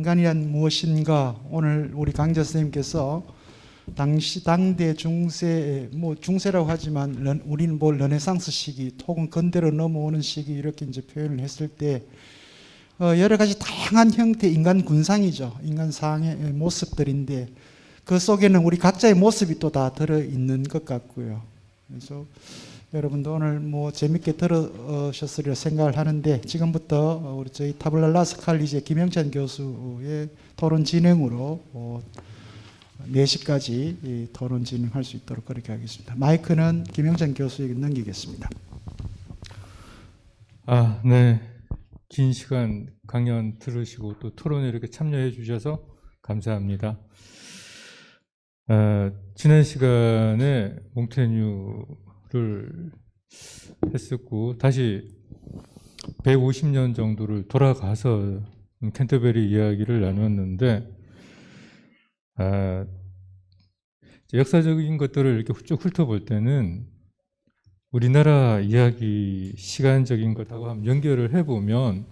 인간이란 무엇인가, 오늘 우리 강재 선생님께서 당시 당대 중세, 중세라고 하지만 우리는 르네상스 시기 혹은 근대로 넘어오는 시기 이렇게 이제 표현을 했을 때 여러 가지 다양한 형태의 인간 군상이죠. 인간 상의 모습들인데 그 속에는 우리 각자의 모습이 또 다 들어있는 것 같고요. 그래서 여러분도 오늘 재밌게 들으셨으리라 생각을 하는데, 지금부터 우리 저희 타블라라스 칼리지의 김영찬 교수의 토론 진행으로 4시까지 토론 진행할 수 있도록 그렇게 하겠습니다. 마이크는 김영찬 교수에게 넘기겠습니다. 네. 긴 시간 강연 들으시고 또 토론에 이렇게 참여해 주셔서 감사합니다. 지난 시간에 몽테뉴를 했었고, 다시 150년 정도를 돌아가서 캔터베리 이야기를 나눴는데, 역사적인 것들을 이렇게 쭉 훑어볼 때는 우리나라 이야기 시간적인 것하고 한번 연결을 해보면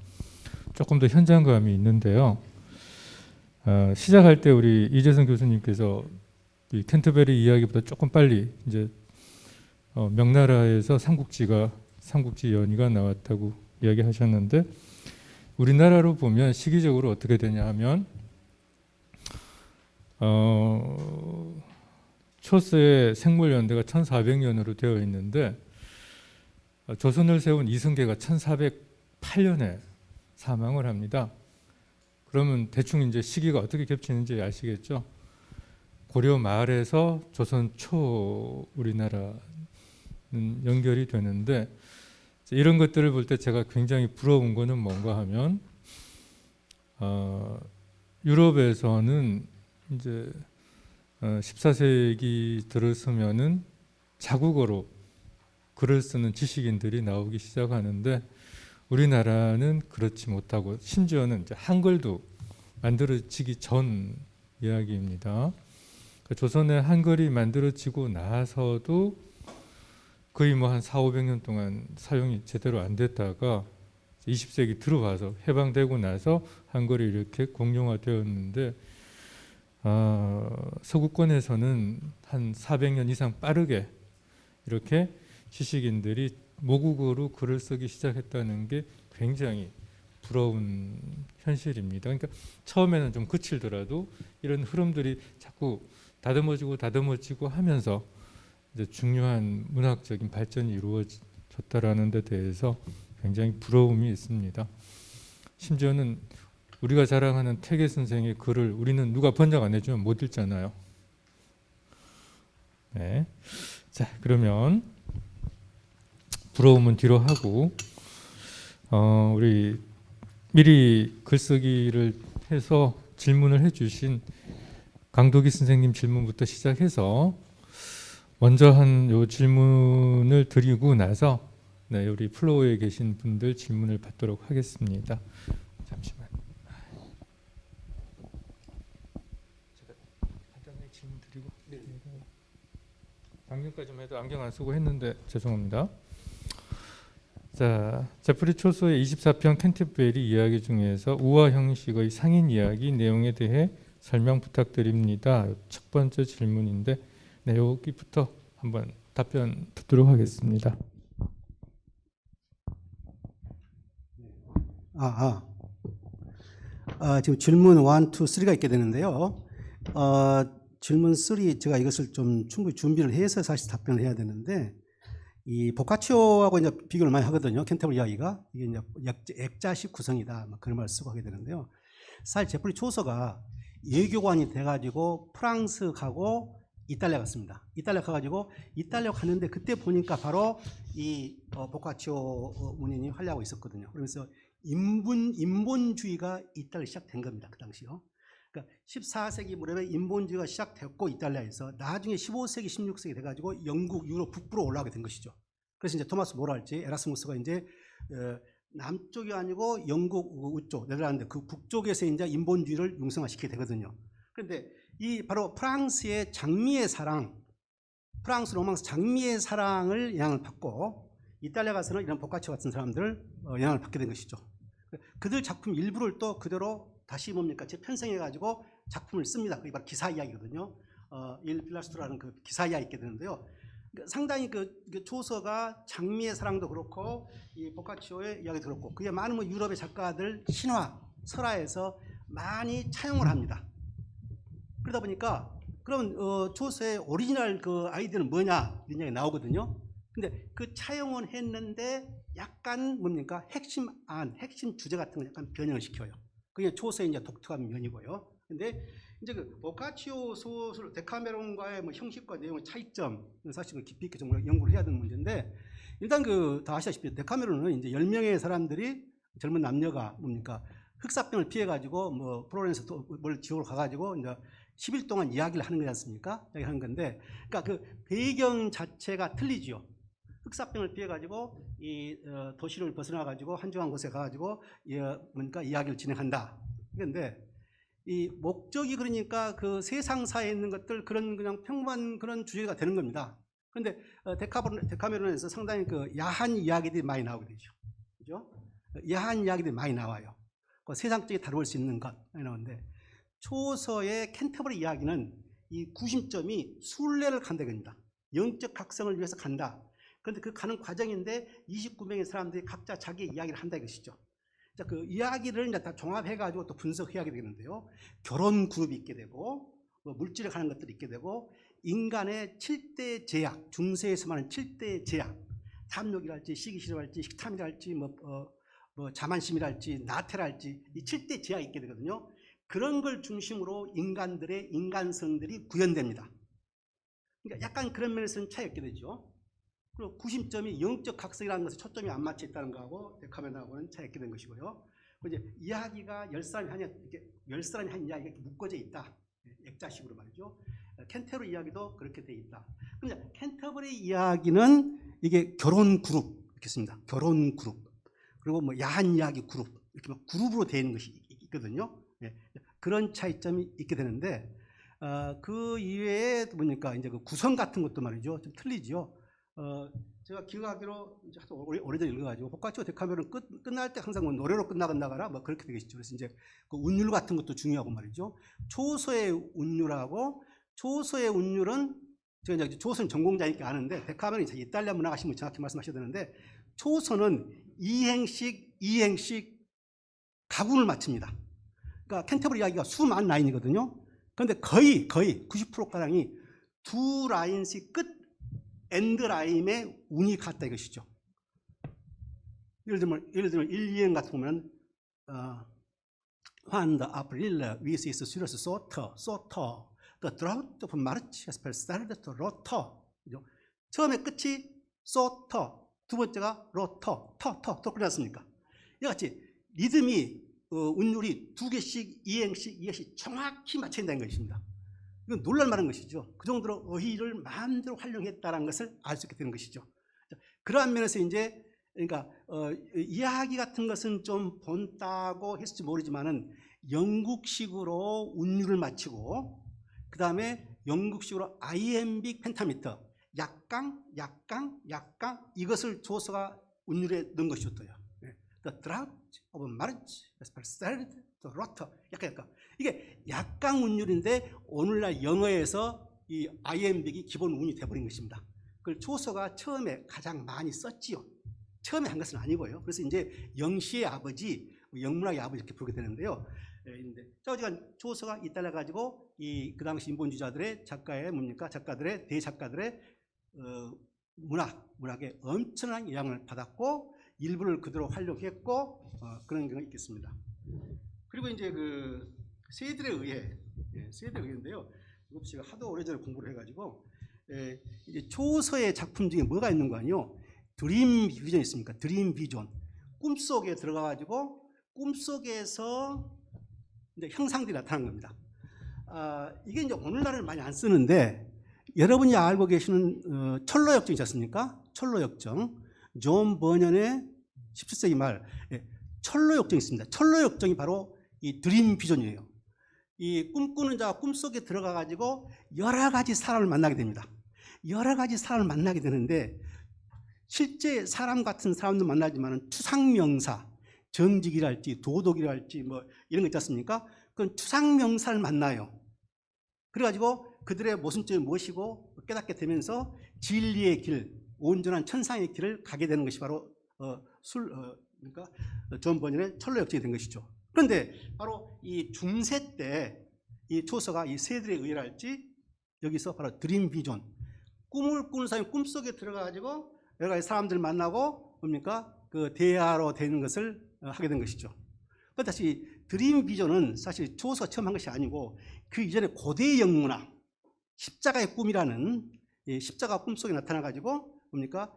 조금 더 현장감이 있는데요. 시작할 때 우리 이재성 교수님께서 이 캔터베리 이야기보다 조금 빨리 이제 명나라에서 삼국지 연의가 나왔다고 이야기하셨는데, 우리나라로 보면 시기적으로 어떻게 되냐 하면 초서의 생물연대가 1400년으로 되어 있는데 조선을 세운 이승계가 1408년에 사망을 합니다. 그러면 대충 이제 시기가 어떻게 겹치는지 아시겠죠? 고려 말에서 조선 초 우리나라는 연결이 되는데, 이런 것들을 볼 때 제가 굉장히 부러운 거는 뭔가 하면 유럽에서는 이제 14세기 들어서면은 자국어로 글을 쓰는 지식인들이 나오기 시작하는데, 우리나라는 그렇지 못하고 심지어는 이제 한글도 만들어지기 전 이야기입니다. 조선에 한글이 만들어지고 나서도 거의 한 400~500년 동안 사용이 제대로 안 됐다가 20세기 들어와서 해방되고 나서 한글이 이렇게 공용화되었는데, 서구권에서는 한 400년 이상 빠르게 이렇게 지식인들이 모국어로 글을 쓰기 시작했다는 게 굉장히 부러운 현실입니다. 그러니까 처음에는 좀 거칠더라도 이런 흐름들이 자꾸 다듬어지고 하면서 이제 중요한 문학적인 발전이 이루어졌다라는 데 대해서 굉장히 부러움이 있습니다. 심지어는 우리가 자랑하는 태계 선생의 글을 우리는 누가 번역 안 해주면 못 읽잖아요. 네. 자, 그러면 부러움은 뒤로 하고 우리 미리 글쓰기를 해서 질문을 해주신 강도기 선생님 질문부터 시작해서 먼저 한 요 질문을 드리고 나서 우리 플로어에 계신 분들 질문을 받도록 하겠습니다. 잠시만. 제가 간단하게 질문 드리고 작년까지만 해도 안경 안 쓰고 했는데 죄송합니다. 자, 제프리 초소의 24편 캔터베리 이야기 중에서 우화 형식의 상인 이야기 내용에 대해 설명 부탁드립니다. 첫 번째 질문인데, 여기부터 한번 답변 듣도록 하겠습니다. 지금 질문 1, 2, 3가 있게 되는데요. 질문 3 제가 이것을 좀 충분히 준비를 해서 사실 답변을 해야 되는데, 이 보카치오하고 이제 비교를 많이 하거든요. 캔터베리 이야기가 이게 이제 액자식 구성이다, 그런 말을 쓰고 하게 되는데요. 사실 제프리 초서가 외교관이 돼가지고 프랑스 가고 이탈리아 갔습니다. 이탈리아 가가지고 이탈리아 가는데 그때 보니까 바로 이 보카치오 문인이 활약하고 있었거든요. 그러면서 인본주의가 이탈리아 시작된 겁니다. 그 당시요. 그러니까 14세기 무렵에 인본주의가 시작됐고 이탈리아에서 나중에 15세기, 16세기 돼가지고 영국, 유럽 북부로 올라오게 된 것이죠. 그래서 이제 토마스 모랄지 에라스무스가 이제 남쪽이 아니고 영국 우쪽 네덜란드 그 북쪽에서 이제 인본주의를 융성화시키게 되거든요. 그런데 이 바로 프랑스의 장미의 사랑, 프랑스 로망스 장미의 사랑을 영향을 받고 이탈리아 가서는 이런 보카치오 같은 사람들 영향을 받게 된 것이죠. 그들 작품 일부를 또 그대로 다시 뭡니까 재편성해가지고 작품을 씁니다. 그게 바로 기사 이야기거든요. 일 필라스트라는 그 기사 이야기 있게 되는데요. 상당히 그 조서가 장미의 사랑도 그렇고 이 보카치오의 이야기도 그렇고 그게 많은 뭐 유럽의 작가들 신화 설화에서 많이 차용을 합니다. 그러다 보니까 그럼 조서의 오리지널 그 아이디어는 뭐냐 이런 이야기 나오거든요. 근데 그 차용은 했는데 약간 뭡니까 핵심 주제 같은 걸 약간 변형을 시켜요. 그게 조서의 이제 독특한 면이고요. 근데 이제 그 보카치오 소설 데카메론과의 뭐 형식과 내용의 차이점 사실 깊이 있게 좀 연구를 해야 되는 문제인데 일단 그 다 아시다시피 데카메론은 이제 10명의 사람들이 젊은 남녀가 뭡니까 흑사병을 피해 가지고 뭐 프로렌스 지역으로 가 가지고 이제 10일 동안 이야기를 하는 거지 않습니까? 이야기하는 건데 그러니까 그 배경 자체가 틀리죠. 흑사병을 피해 가지고 이 도시를 벗어나 가지고 한적한 곳에 가 가지고 뭔가 이야기를 진행한다. 그런데 이 목적이 그러니까 그 세상사에 있는 것들 그런 그냥 평범한 그런 주제가 되는 겁니다. 그런데 데카메론에서 상당히 그 야한 이야기들이 많이 나오게 되죠. 그죠? 야한 이야기들이 많이 나와요. 그 세상적이 다룰 수 있는 것 많이 나오는데 초서의 캔터버리 이야기는 이 구심점이 순례를 간다 겁니다. 영적 각성을 위해서 간다. 그런데 그 가는 과정인데 29명의 사람들이 각자 자기 이야기를 한다 이것이죠. 자, 그 이야기를 이제 다 종합해가지고 또 분석해야 되겠는데요. 결혼 그룹이 있게 되고, 뭐 물질에 관한 것들이 있게 되고, 인간의 7대 제약, 중세에서 말하는 7대 제약, 탐욕이랄지, 시기실험할지, 식탐이랄지, 뭐 자만심이랄지, 나태랄지, 이 7대 제약이 있게 되거든요. 그런 걸 중심으로 인간들의 인간성들이 구현됩니다. 그러니까 약간 그런 면에서는 차이가 있게 되죠. 그리고 구심점이 영적 각성이라는 것에 초점이 안 맞춰 있다는 거하고 데카메론하고는 차이가 있게 된 것이고요. 그리고 이제 이야기가 10사람이 한 이야기가 이렇게 묶어져 있다. 액자식으로 말이죠. 캔터버리 이야기도 그렇게 돼 있다. 그런데 캔터버리 이야기는 이게 결혼 그룹 이렇게 씁니다. 결혼 그룹. 그리고 뭐 야한 이야기 그룹 이렇게 막 그룹으로 되어 있는 것이 있거든요. 그런 차이점이 있게 되는데 그 이외에 보니까 이제 그 구성 같은 것도 말이죠. 좀 틀리죠. 제가 기억하기로 이제 오래전에 읽어가지고 보카치오 데카메론 끝날 때 항상 뭐 노래로 끝나거나 뭐 그렇게 되겠죠. 그래서 이제 그 운율 같은 것도 중요하고 말이죠. 초서의 운율하고 초서의 운율은 제가 이제 초서는 전공자니까 아는데 데카메론이 이탈리아 문학 하시면 정확히 말씀하셔야 되는데 초서는 이행식 가군을 맞춥니다. 그러니까 캔터버리 이야기가 수많은 라인이거든요. 그런데 거의 90%가량이 두 라인씩 끝 엔드 라인의 운이 같다 이것이죠. 예를 들면 1, 2행 같은 거 보면 When the April with its serious soter, the drought of March has started to rotter. 처음에 끝이 soter, 두 번째가 rotter, 터 끝났습니까? 이같이 리듬이 운율이 두 개씩 이행씩 정확히 맞춰진다는 것입니다. 이건 놀랄만한 것이죠. 그 정도로 어휘를 마음대로 활용했다는 것을 알 수 있게 되는 것이죠. 그러한 면에서 이제 그러니까 이야기 같은 것은 좀 본다고 했을지 모르지만은 영국식으로 운율을 맞추고 그 다음에 영국식으로 iambic 펜타미터 약강 이것을 조서가 운율에 넣은 것이었어요. The drought of March has started to rotter. 약간 이게 약강 운율인데 오늘날 영어에서 이 iambic이 기본 운이 돼버린 것입니다. 그걸 조서가 처음에 가장 많이 썼지요. 처음에 한 것은 아니고요. 그래서 이제 영시의 아버지, 영문학의 아버지 이렇게 부르게 되는데요. 자, 어쨌든 조서가 이따라 가지고 그 당시 인본주의자들의 작가들의 대작가들의 문학에 엄청난 영향을 받았고 일부를 그대로 활용했고 그런 경우가 있겠습니다. 그리고 이제 그 세들에 의해인데요. 이것 제가 하도 오래전에 공부를 해가지고 이제 초서의 작품 중에 뭐가 있는 거 아니요? 드림 비전이 있습니까? 드림 비전. 꿈속에 들어가가지고 꿈속에서 이제 형상들이 나타난 겁니다. 이게 이제 오늘날은 많이 안 쓰는데 여러분이 알고 계시는 철로역정 있지 않습니까? 철로역정. 존 버년의 17세기 말 철로역정이 있습니다. 철로역정이 바로 이 드림 비전이에요. 이 꿈꾸는 자가 꿈속에 들어가가지고 여러 가지 사람을 만나게 됩니다. 여러 가지 사람을 만나게 되는데 실제 사람 같은 사람도 만나지만 추상명사, 정직이랄지 도덕이랄지 뭐 이런 거 있지 않습니까? 그건 추상명사를 만나요. 그래가지고 그들의 모순점이 무엇이고 깨닫게 되면서 진리의 길, 온전한 천상의 길을 가게 되는 것이 바로 그러니까 존 버년의 철로 역정이 된 것이죠. 그런데 바로 이 중세 때 이 초서가 이 세들에 의랄지 여기서 바로 드림 비전, 꿈을 꾸는 사람이 꿈속에 들어가가지고 여러 가지 사람들 만나고 뭡니까? 그 대화로 되는 것을 하게 된 것이죠. 다시 드림 비전은 사실 초서가 처음 한 것이 아니고 그 이전에 고대 영문학 십자가의 꿈이라는 십자가 꿈속에 나타나가지고 뭡니까?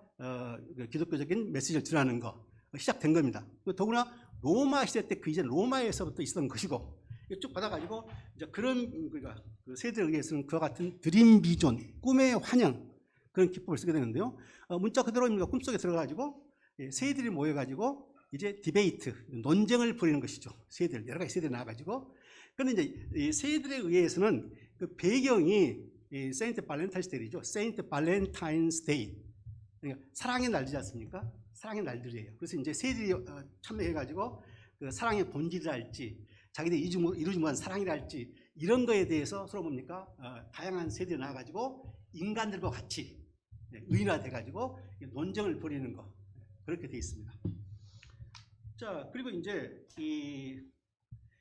기독교적인 메시지를 전하는 거 시작된 겁니다. 더구나 로마 시대 때 그 이전 로마에서부터 있었던 것이고 쭉 받아가지고 이제 그런 그러니까 그 세대에 의해서는 그와 같은 드림 비전, 꿈의 환영 그런 기법을 쓰게 되는데요. 문자 그대로입니다. 꿈속에 들어가가지고 세들이 모여가지고 이제 디베이트, 논쟁을 벌이는 것이죠. 세들 여러 가지 세들이 나와가지고. 그런데 이제 이 세들에 의해서는 그 배경이 세인트 발렌타인스 데이죠. 세인트 발렌타인스 데이. 그러니까 사랑의 날이지 않습니까? 사랑의 날들이에요. 그래서 이제 세들이 참여해가지고 그 사랑의 본질이랄지 자기들이 이루지 못한 사랑이랄지 이런 거에 대해서 서로 뭡니까? 다양한 세대에 나와가지고 인간들과 같이 의인화돼가지고 논쟁을 벌이는 거 그렇게 되어 있습니다. 자, 그리고 이제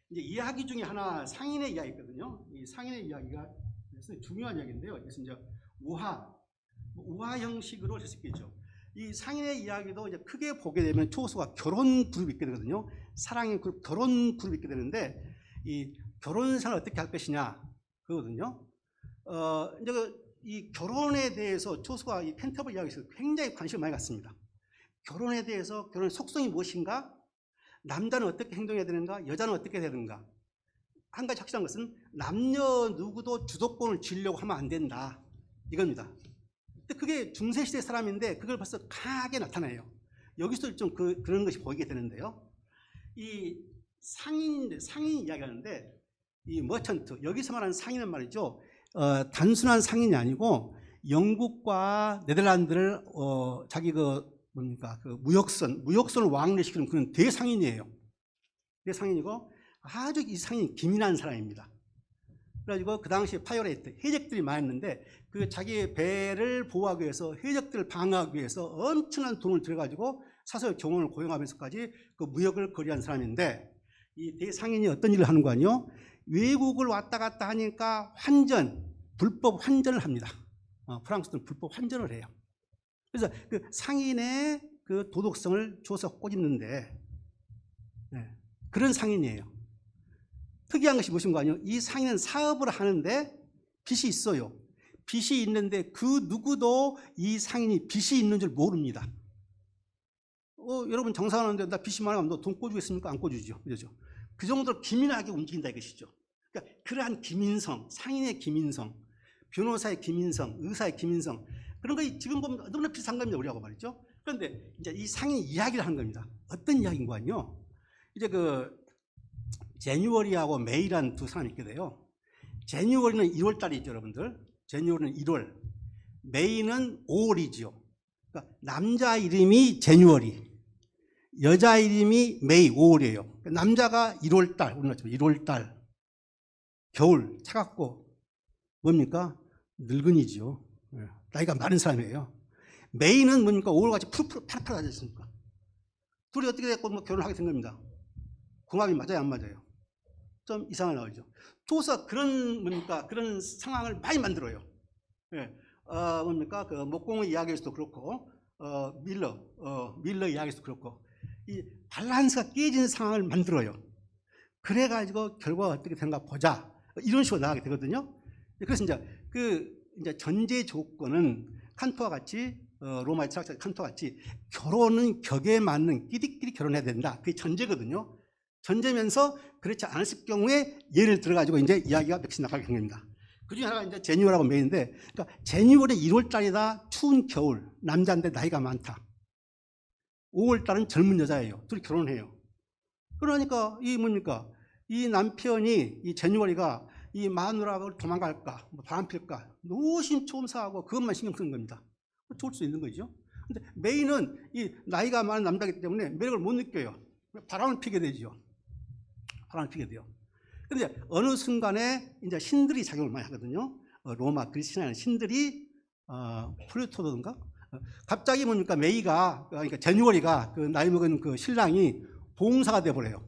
이야기 중에 하나 상인의 이야기거든요. 이 상인의 이야기가 중요한 이야기인데요. 그래서 이제 우화 형식으로 할 수 있겠죠. 이 상인의 이야기도 이제 크게 보게 되면 초소가 결혼 그룹이 있게 되거든요. 사랑의 그룹, 결혼 그룹이 있게 되는데 이 결혼 생활을 어떻게 할 것이냐 그거거든요. 이제 이 결혼에 대해서 초소가 이 펜터블 이야기에서 굉장히 관심을 많이 갖습니다. 결혼에 대해서 결혼의 속성이 무엇인가? 남자는 어떻게 행동해야 되는가? 여자는 어떻게 해야 되는가? 한 가지 확실한 것은 남녀 누구도 주도권을 쥐려고 하면 안 된다. 이겁니다. 근데 그게 중세시대 사람인데 그걸 벌써 강하게 나타나요. 여기서 좀 그런 것이 보이게 되는데요. 이 상인 이야기하는데 이 머천트, 여기서 말하는 상인은 말이죠. 단순한 상인이 아니고 영국과 네덜란드를 자기 뭡니까? 무역선을 왕래시키는 그런 대상인이에요. 대상인이고 아주 이 상인이 기민한 사람입니다. 그래가지고 그 당시에 파이어레이트, 해적들이 많았는데 그 자기의 배를 보호하기 위해서 해적들을 방어하기 위해서 엄청난 돈을 들여가지고 사설 경호원을 고용하면서까지 그 무역을 거래한 사람인데 이 대상인이 어떤 일을 하는 거 아니요? 외국을 왔다 갔다 하니까 불법 환전을 합니다. 프랑스는 불법 환전을 해요. 그래서 그 상인의 그 도덕성을 줘서 꼬집는데 그런 상인이에요. 특이한 것이 무엇인가 아니요? 이 상인은 사업을 하는데 빚이 있어요. 빚이 있는데 그 누구도 이 상인이 빚이 있는 줄 모릅니다. 여러분 장사하는데 나 빚이 많으면 너 돈 꿔주겠습니까? 안 꿔주죠. 그렇죠? 그 정도로 기민하게 움직인다 이것이죠. 그러니까 그러한 기민성, 상인의 기민성, 변호사의 기민성, 의사의 기민성 그런 거 지금 보면 너무나 비슷한 겁니다. 우리하고 말이죠. 그런데 이제 이 상인 이야기를 하는 겁니다. 어떤 이야기인 거 아니요? 이제 제뉴얼리하고 메이라는 두 사람이 있게 돼요. 제뉴얼리는 1월 달이죠, 여러분들. 제뉴얼리는 1월, 메이는 5월이죠. 그러니까 남자 이름이 제뉴얼리, 여자 이름이 메이 5월이에요. 남자가 1월 달, 우리나라 1월 달, 겨울 차갑고 뭡니까? 늙은이죠. 나이가 많은 사람이에요. 메이는 뭡니까? 5월같이 푸르푸르 파릇파릇하지 않습니까? 둘이 어떻게 됐고 결혼하게 된 겁니다. 궁합이 맞아요, 안 맞아요? 좀 이상하게 나오죠. 조사 그런 상황을 많이 만들어요. 뭡니까? 그 목공의 이야기에서도 그렇고, 밀러 이야기에서도 그렇고, 이 밸런스가 깨진 상황을 만들어요. 그래가지고 결과가 어떻게 되는가 보자. 이런 식으로 나가게 되거든요. 그래서 이제 전제 조건은 칸토와 같이 로마의 철학자 칸토와 같이 결혼은 격에 맞는 끼리끼리 결혼해야 된다. 그게 전제거든요. 전제면서 그렇지 않았을 경우에 예를 들어가지고 이제 이야기가 몇씩 나가게 된 겁니다. 그 중에 하나가 이제 제뉴얼하고 메이인데, 그러니까 제뉴얼이 1월 달이다, 추운 겨울, 남자인데 나이가 많다. 5월 달은 젊은 여자예요. 둘이 결혼해요. 그러니까 이 남편이 이 제뉴얼이가 이 마누라를 도망갈까, 바람 필까, 노심초사하고 그것만 신경 쓰는 겁니다. 좋을 수 있는 거죠. 근데 메이는 이 나이가 많은 남자이기 때문에 매력을 못 느껴요. 바람을 피게 되죠. 바람을 피게 돼요. 그런데 어느 순간에 이제 신들이 작용을 많이 하거든요. 로마 그리스 신화의 신들이 플루토든가 갑자기 뭡니까 메이가 그러니까 제뉴얼이가 그 나이 먹은 그 신랑이 봉사가 돼 버려요.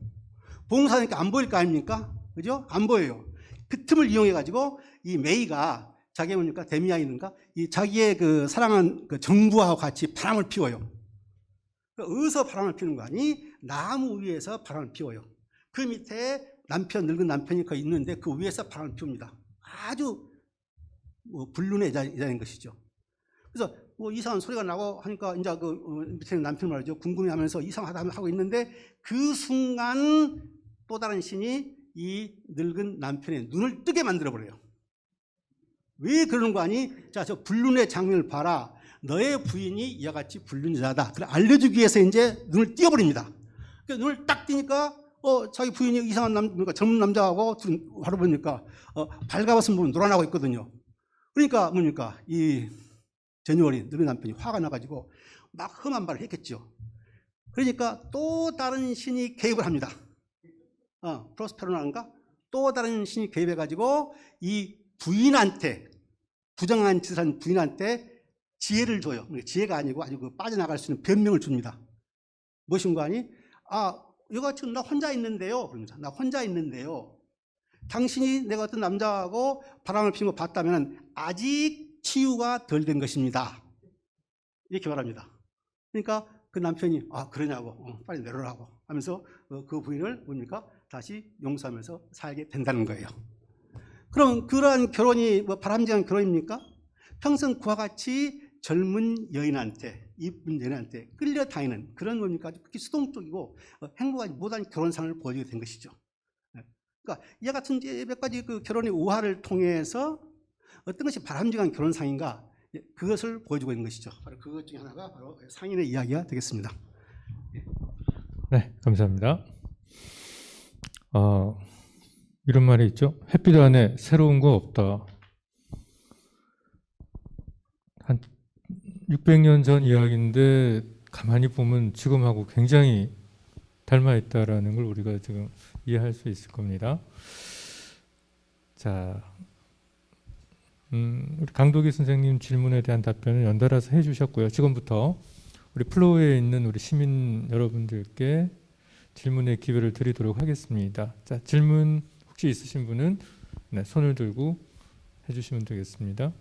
봉사니까 안 보일 거 아닙니까? 그죠? 안 보여요. 그 틈을 이용해 가지고 이 메이가 자기 뭡니까 데미아이든가 이 자기의 그 사랑하는 그 정부하고 같이 바람을 피워요. 어디서 바람을 피우는 거 아니? 나무 위에서 바람을 피워요. 그 밑에 늙은 남편이 거기 있는데 그 위에서 바람을 피웁니다. 아주 불륜의 여자인 것이죠. 그래서 이상한 소리가 나고 하니까 이제 그 밑에 남편 말이죠. 궁금해하면서 이상하다 하고 있는데 그 순간 또 다른 신이 이 늙은 남편의 눈을 뜨게 만들어 버려요. 왜 그러는 거 아니? 자, 저 불륜의 장면을 봐라. 너의 부인이 이와 같이 불륜 여자다. 그걸 알려주기 위해서 이제 눈을 띄어버립니다. 그러니까 눈을 딱 띄니까 자기 부인이 이상한 그러니까 젊은 남자하고 바로 보니까 발가벗은 부분 놀아나고 있거든요. 그러니까 뭡니까 이 제뉴얼이 늙은 남편이 화가 나가지고 막 험한 말을 했겠죠. 그러니까 또 다른 신이 개입을 합니다. 프로스페로나인가 또 다른 신이 개입해가지고 이 부인한테 부정한 짓을 한 부인한테 지혜를 줘요. 지혜가 아니고 아주 그 빠져나갈 수 있는 변명을 줍니다. 무엇인가 하니 이거 지금 나 혼자 있는데요. 그러면서 나 혼자 있는데요. 당신이 내가 어떤 남자하고 바람을 피는 거 봤다면 아직 치유가 덜 된 것입니다. 이렇게 말합니다. 그러니까 그 남편이 그러냐고 빨리 내려라고 하면서 그 부인을 뭡니까 다시 용서하면서 살게 된다는 거예요. 그럼 그러한 결혼이 바람직한 결혼입니까? 평생 그와 같이 젊은 여인한테 이쁜 여인한테 끌려다니는 그런 뭡니까 그렇게 수동적이고 행복하지 못한 결혼상을 보여주게 된 것이죠. 그러니까 이와 같은 몇 가지 그 결혼의 우화를 통해서 어떤 것이 바람직한 결혼상인가 그것을 보여주고 있는 것이죠. 바로 그것 중에 하나가 바로 상인의 이야기가 되겠습니다. 네, 감사합니다. 이런 말이 있죠. 햇빛 안에 새로운 거 없다. 한 600년 전 이야기인데 가만히 보면 지금하고 굉장히 닮아 있다라는 걸 우리가 지금 이해할 수 있을 겁니다. 자, 우리 강도기 선생님 질문에 대한 답변을 연달아서 해주셨고요. 지금부터 우리 플로우에 있는 우리 시민 여러분들께 질문의 기회를 드리도록 하겠습니다. 자, 질문 혹시 있으신 분은 손을 들고 해주시면 되겠습니다.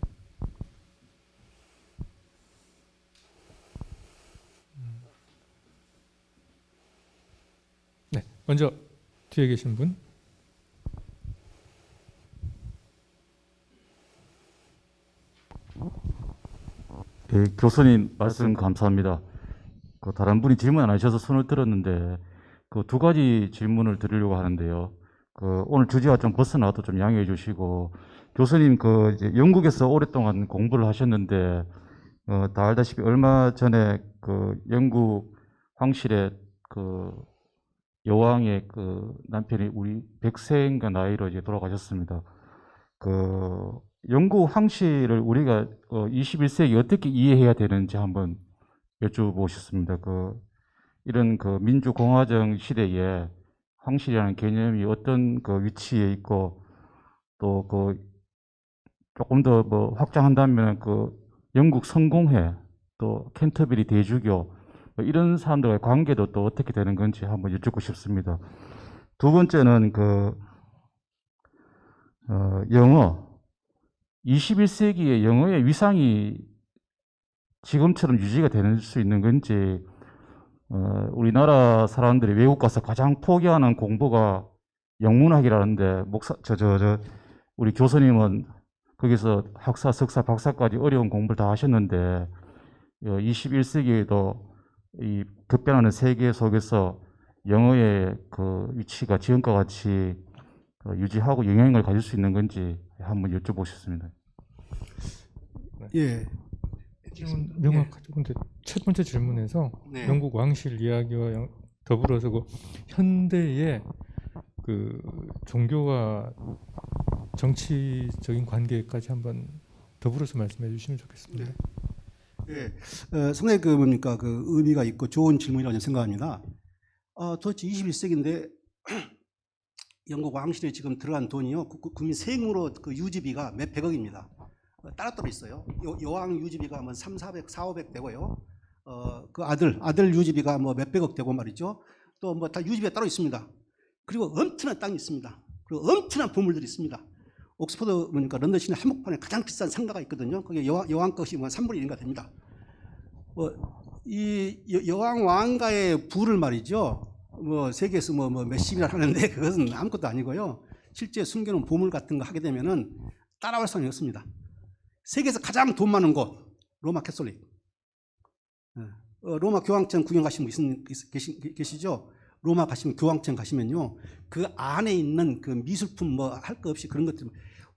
네, 먼저 뒤에 계신 분. 네, 교수님 말씀 감사합니다. 다른 분이 질문 안 하셔서 손을 들었는데 두 가지 질문을 드리려고 하는데요. 오늘 주제와 좀 벗어나도 좀 양해해 주시고 교수님 이제 영국에서 오랫동안 공부를 하셨는데 다 알다시피 얼마 전에 영국 황실의 여왕의 남편이 우리 100세인가 나이로 이제 돌아가셨습니다. 영국 황실을 우리가 21세기 어떻게 이해해야 되는지 한번 여쭤보고 싶습니다. 이런 민주공화정 시대에 황실이라는 개념이 어떤 위치에 있고 또 조금 더 확장한다면 영국 성공회 또 캔터베리 대주교 이런 사람들과의 관계도 또 어떻게 되는 건지 한번 여쭙고 싶습니다. 두 번째는 영어 21세기의 영어의 위상이 지금처럼 유지가 될 수 있는 건지 우리나라 사람들이 외국 가서 가장 포기하는 공부가 영문학이라는데 우리 교수님은 거기서 학사, 석사, 박사까지 어려운 공부를 다 하셨는데 21세기에도 이 급변하는 세계 속에서 영어의 위치가 지금과 같이 유지하고 영향을 가질 수 있는 건지 한번 여쭤보셨습니다. 예. 질문 명확하죠. 근데 첫 번째 질문에서 네. 영국 왕실 이야기와 더불어서 현대의 종교와 정치적인 관계까지 한번 더불어서 말씀해 주시면 좋겠습니다. 네. 상당히 뭡니까 의미가 있고 좋은 질문이라고 저는 생각합니다. 도대체 21세기인데 영국 왕실에 지금 들어간 돈이요. 국민 세금으로 그 유지비가 몇 백억입니다. 따로따로 있어요. 여왕 유지비가 뭐 3, 400, 4, 500 되고요. 그 아들 유지비가 뭐 몇백억 되고 말이죠. 또 뭐 다 유지비가 따로 있습니다. 그리고 엄청난 땅이 있습니다. 그리고 엄청난 보물들이 있습니다. 옥스퍼드 보니까 런던 시내 한복판에 가장 비싼 상가가 있거든요. 그게 여왕 것이 뭐 3분의 1인가 됩니다. 이 여왕 왕가의 부를 말이죠. 뭐 세계에서 뭐 몇십이나 하는데 그것은 아무것도 아니고요. 실제 숨겨놓은 보물 같은 거 하게 되면은 따라올 수는 없습니다. 세계에서 가장 돈 많은 곳 로마 캐톨릭. 로마 교황청 구경 가신 분 계시죠? 로마 가시면 교황청 가시면요. 그 안에 있는 그 미술품 뭐 할 거 없이 그런 것들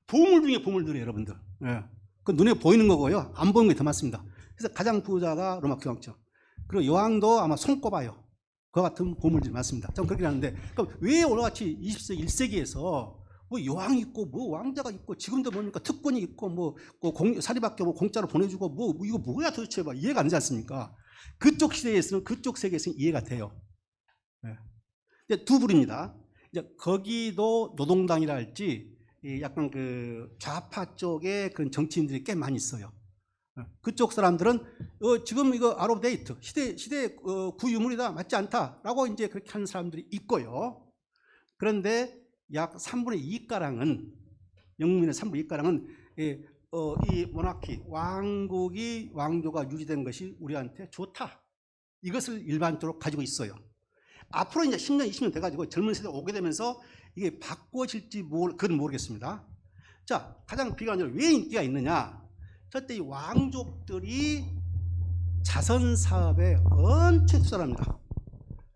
보물 중에 보물들이에요, 여러분들. 예. 그 눈에 보이는 거고요. 안 보이는 게 더 많습니다. 그래서 가장 부자가 로마 교황청. 그리고 여왕도 아마 손꼽아요. 그와 같은 보물들이 많습니다. 좀 그렇게 하는데 그럼 왜 오늘같이 20세기 1세기에서 뭐 여왕이 있고 뭐 왕자가 있고 지금도 보니까 특권이 있고 뭐 사립학교 뭐 공짜로 보내주고 뭐 이거 뭐야 도대체 막 이해가 안 되지 않습니까? 그쪽 시대에서는 그쪽 세계에서는 이해가 돼요. 네. 이제 두 부류입니다. 이제 거기도 노동당이라 할지 약간 그 좌파 쪽에 그런 정치인들이 꽤 많이 있어요. 그쪽 사람들은 지금 이거 아웃 오브 데이트 시대 구유물이다 맞지 않다라고 이제 그렇게 하는 사람들이 있고요. 그런데 약 3분의 2가량은 영국민의 3분의 2가량은 이 모나키 왕조가 유지된 것이 우리한테 좋다. 이것을 일반적으로 가지고 있어요. 앞으로 이제 10년, 20년 돼가지고 젊은 세대가 오게 되면서 이게 바꿔질지 그건 모르겠습니다. 자, 가장 비관적으로 왜 인기가 있느냐? 저때 이 왕족들이 자선 사업에 엄청 투자를 합니다.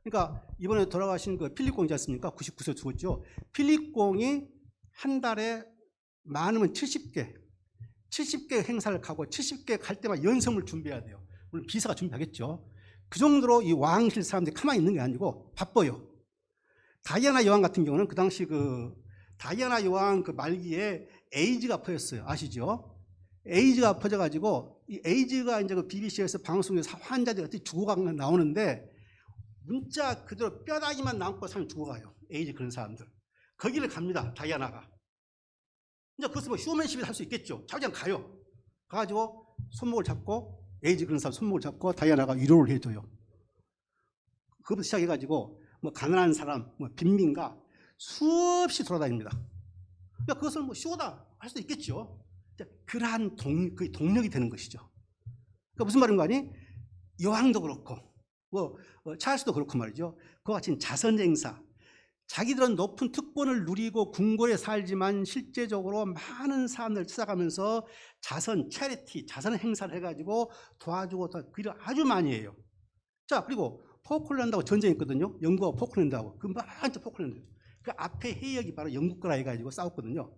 그러니까 이번에 돌아가신 그 필립공이지 않습니까? 99세 죽었죠. 필립공이 한 달에 많으면 70개 행사를 가고 70개 갈 때마다 연설을 준비해야 돼요. 물론 비서가 준비하겠죠. 그 정도로 이 왕실 사람들이 가만히 있는 게 아니고 바빠요. 다이애나 여왕 같은 경우는 그 당시 그 다이애나 여왕 그 말기에 에이즈가 퍼졌어요. 아시죠? 에이즈가 퍼져가지고 이 에이즈가 이제 그 BBC에서 방송에서 환자들이 어떻게 죽어간 거 나오는데 문자 그대로 뼈다귀만 남고 사람 죽어가요. 에이즈 그런 사람들. 거기를 갑니다. 다이애나가. 이제 그것을 뭐 휴먼십이 할 수 있겠죠. 자기장 가요. 가가지고 손목을 잡고 에이즈 그런 사람 손목을 잡고 다이애나가 위로를 해줘요. 그것부터 시작해가지고 뭐 가난한 사람, 뭐 빈민가 수없이 돌아다닙니다. 그러니까 그것을 뭐 쇼다 할 수도 있겠죠. 그러한 동력이 되는 것이죠. 그러니까 무슨 말인가 하니 여왕도 그렇고 뭐 찰스도 그렇고 말이죠. 그와 같이 자선행사 자기들은 높은 특권을 누리고 궁궐에 살지만 실제적으로 많은 사람들을 찾아가면서 자선 행사를 해가지고 도와주고 그를 아주 많이 해요. 자, 그리고 포클랜드하고 전쟁이 있거든요. 영국하고 포클랜드하고 그 많죠. 포클랜드 그 앞에 해역이 바로 영국 거라 해가지고 싸웠거든요.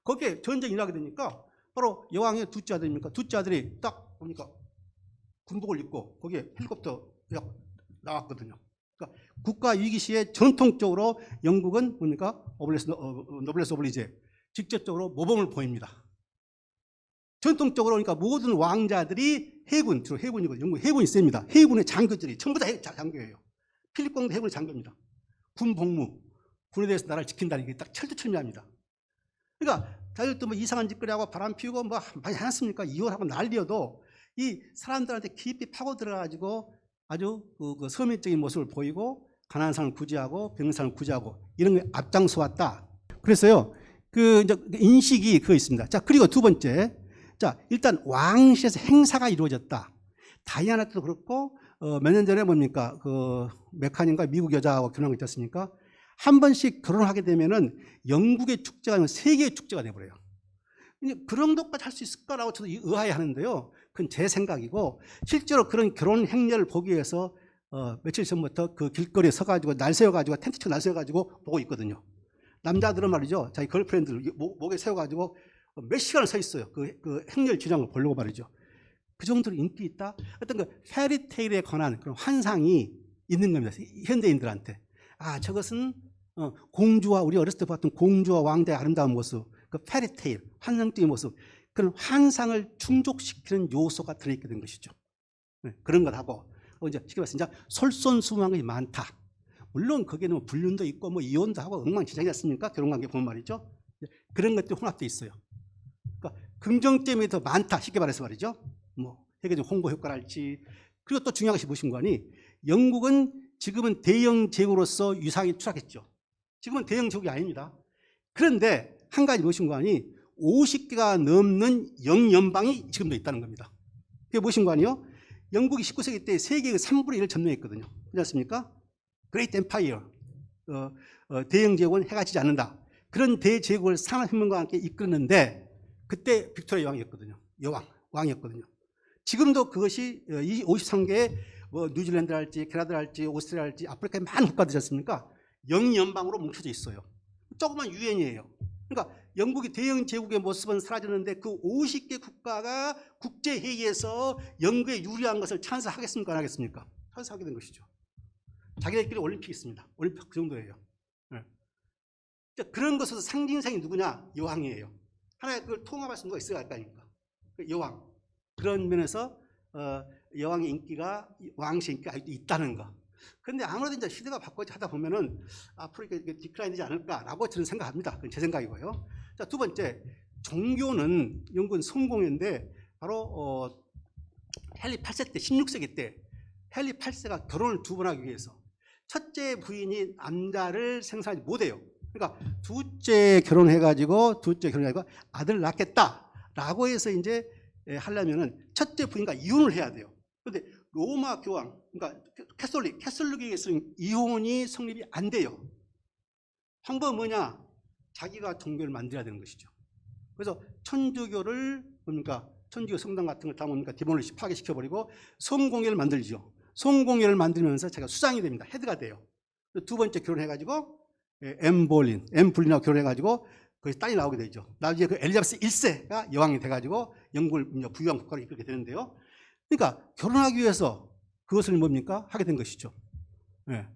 거기에 전쟁이 일어나게 되니까 바로 여왕의 둘째 아들입니까? 둘째 아들이 딱 보니까 군복을 입고 거기에 헬리콥터 나왔거든요. 그러니까 국가 위기 시에 전통적으로 영국은 뭡니까? 노블레스 오블리제 직접적으로 모범을 보입니다. 전통적으로 그러니까 모든 왕자들이 주로 해군이고 영국 해군이 셉니다. 해군의 장교들이 전부 다 장교예요. 필립 공도 해군의 장교입니다. 군 복무, 군에 대해서 나라를 지킨다는 게 딱 철두철미합니다. 그러니까 자기들도 뭐 이상한 짓거리 하고 바람 피우고 뭐 많이 해놨습니까? 이혼하고 난리여도 이 사람들한테 깊이 파고 들어가지고 아주 그 서민적인 모습을 보이고 가난한 사람을 구제하고 병든 사람을 구제하고 이런 게 앞장서 왔다. 그래서요, 그 이제 인식이 그거 있습니다. 자, 그리고 두 번째. 자, 일단 왕실에서 행사가 이루어졌다. 다이아나 때도 그렇고, 몇 년 전에 뭡니까? 그 메카닌과 미국 여자하고 결혼한 거 있지 않습니까? 한 번씩 결혼하게 되면은 영국의 축제가 아니면 세계의 축제가 돼버려요. 그런 것까지 할 수 있을까라고 저도 의아해 하는데요. 그건 제 생각이고, 실제로 그런 결혼 행렬을 보기 위해서 며칠 전부터 그 길거리에 서가지고 날 세워가지고 텐트 치고 날 세워가지고 보고 있거든요. 남자들은 말이죠. 자기 걸프렌드를 목에 세워가지고 몇 시간을 서 있어요. 그 행렬 진행을 보려고 말이죠. 그 정도로 인기 있다? 어떤 그 페리테일에 관한 그런 환상이 있는 겁니다. 현대인들한테. 아, 저것은 공주와 우리 어렸을 때 봤던 공주와 왕자의 아름다운 모습, 그 페리테일, 환상적인 모습, 그런 환상을 충족시키는 요소가 들어있게 된 것이죠. 네, 그런 것하고 이제 쉽게 말해서 이제 솔선수범한 것이 많다. 물론 거기에는 뭐 불륜도 있고 뭐 이혼도 하고 엉망진창이지 않습니까? 결혼관계 보면 말이죠. 그런 것들이 혼합되어 있어요. 그러니까 긍정점이 더 많다. 쉽게 말해서 말이죠. 뭐 세계적 홍보 효과랄지. 그리고 또 중요한 것이 무엇인가니 영국은 지금은 대영 제국으로서 유상이 추락했죠. 지금은 대영 제국이 아닙니다. 그런데 한 가지 무엇인가니 50개가 넘는 영연방이 지금도 있다는 겁니다. 그게 무엇인가니요? 영국이 19세기 때 세계의 3분의 1을 점령했거든요. 그렇지 않습니까? 그레이트 엠파이어, 대영 제국은 해가 지지 않는다. 그런 대제국을 산업혁명과 함께 이끌었는데 그때 빅토리아 여왕이었거든요. 왕이었거든요. 지금도 그것이 이 53개의 뭐 뉴질랜드랄지 캐나다랄지 오스트리아랄지 아프리카의 많은 국가들이 않습니까? 영연방으로 뭉쳐져 있어요. 조그만 유엔이에요. 그러니까 영국이 대영 제국의 모습은 사라졌는데 그 50개 국가가 국제회의에서 영국에 유리한 것을 찬성하겠습니까? 안 하겠습니까? 찬성하게 된 것이죠. 자기들끼리 올림픽이 있습니다. 올림픽 그 정도예요. 네. 그런 것에서 상징성이 누구냐? 여왕이에요. 하나의 그걸 통합할 수가 있어야 할 거 아닙니까? 여왕. 그런 면에서 여왕의 인기가 왕실 인기가 있다는 거. 그런데 아무래도 이제 시대가 바꿔지 하다 보면은 앞으로 이게 디클라인 되지 않을까라고 저는 생각합니다. 그건 제 생각이고요. 자, 두 번째, 종교는 영국은 성공인데 바로 헨리 8세 때, 16세기 때 헨리 8세가 결혼을 2번 하기 위해서 첫째 부인이 남자를 생산하지 못해요. 그러니까 둘째 결혼해가지고 아들 낳겠다라고 해서 이제 하려면은 첫째 부인과 이혼을 해야 돼요. 그런데 로마 교황, 그러니까 캐톨릭에서는 이혼이 성립이 안 돼요. 방법은 뭐냐? 자기가 종교를 만들어야 되는 것이죠. 그래서 천주교를 뭡니까? 천주교 성당 같은 걸 다 뭡니까? 디몰리시 파괴시켜버리고 성공회를 만들죠. 성공회를 만들면서 자기가 수장이 됩니다. 헤드가 돼요. 두 번째 결혼해가지고 엠볼린하고 결혼해가지고 거기서 딸이 나오게 되죠. 나중에 그 엘리자베스 1세가 여왕이 돼가지고 영국을 부유한 국가로 이끌게 되는데요. 그러니까 결혼하기 위해서 그것을 뭡니까? 하게 된 것이죠. 예.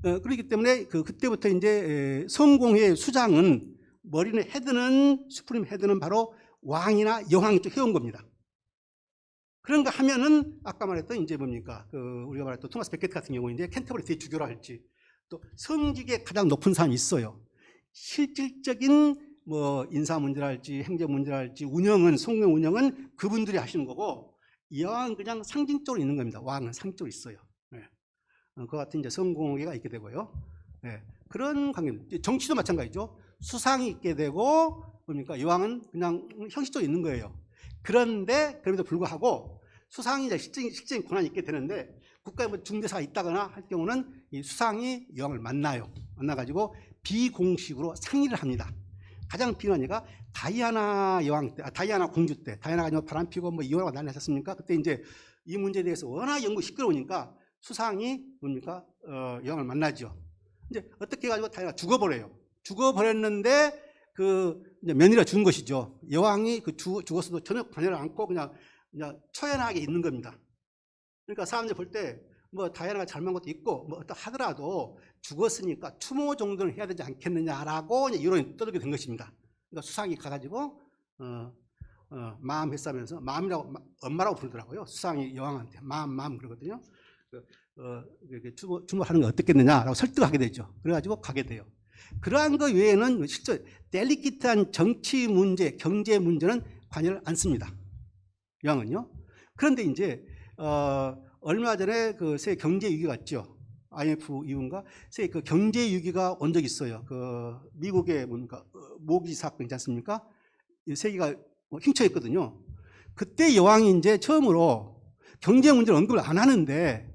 그렇기 때문에 그때부터 이제 성공회의 수장은 머리는 헤드는 슈프림 헤드는 바로 왕이나 여왕이 좀 해온 겁니다. 그런 거 하면은 아까 말했던 이제 뭡니까? 우리가 말했던 토마스 베켓 같은 경우인데 캔터버리 대주교라 할지 또 성직에 가장 높은 사람이 있어요. 실질적인 뭐 인사 문제랄지 행정 문제랄지 운영은 성공 운영은 그분들이 하시는 거고 여왕은 그냥 상징적으로 있는 겁니다. 왕은 상징적으로 있어요. 네. 그 같은 이제 성공회가 있게 되고요. 네. 그런 관계. 정치도 마찬가지죠. 수상이 있게 되고 뭡니까? 여왕은 그냥 형식적으로 있는 거예요. 그런데 그럼에도 불구하고 수상이 이제 실질적인 권한이 있게 되는데 국가에 뭐 중대사가 있다거나 할 경우는 이 수상이 여왕을 만나가지고 비공식으로 상의를 합니다. 가장 비근한 예가 다이아나 여왕 때, 다이아나 공주 때, 다이아나가 바람 피고 뭐 이혼하고 난리 났었습니까? 그때 이제 이 문제에 대해서 워낙 연구 시끄러우니까 수상이 뭡니까? 여왕을 만나죠. 이제 어떻게 해가지고 다이아나가 죽어버려요. 죽어버렸는데 이제 며느리가 죽은 것이죠. 여왕이 죽었어도 전혀 관여를 않고 그냥 처연하게 있는 겁니다. 그러니까 사람들이 볼 때 뭐 다이아나가 잘못한 것도 있고 뭐 어떠 하더라도 죽었으니까 추모 정도는 해야 되지 않겠느냐라고 이제 이론이 떠들게 된 것입니다. 그러니까 수상이 가가지고 마음 했으면서 마음이라고 엄마라고 부르더라고요. 수상이 여왕한테 마음 그러거든요. 추모하는 거 어떻겠느냐라고 설득하게 되죠. 그래가지고 가게 돼요. 그러한 것 외에는 실제 델리키트한 정치 문제, 경제 문제는 관여를 않습니다. 여왕은요. 그런데 이제 얼마 전에 그 세계 경제 위기가 있죠. IMF 이후인가 세계 그 경제 위기가 온 적이 있어요. 미국의 뭡니까 모기 사건 있지 않습니까? 세계가 흉처했거든요. 그때 여왕이 이제 처음으로 경제 문제를 언급을 안 하는데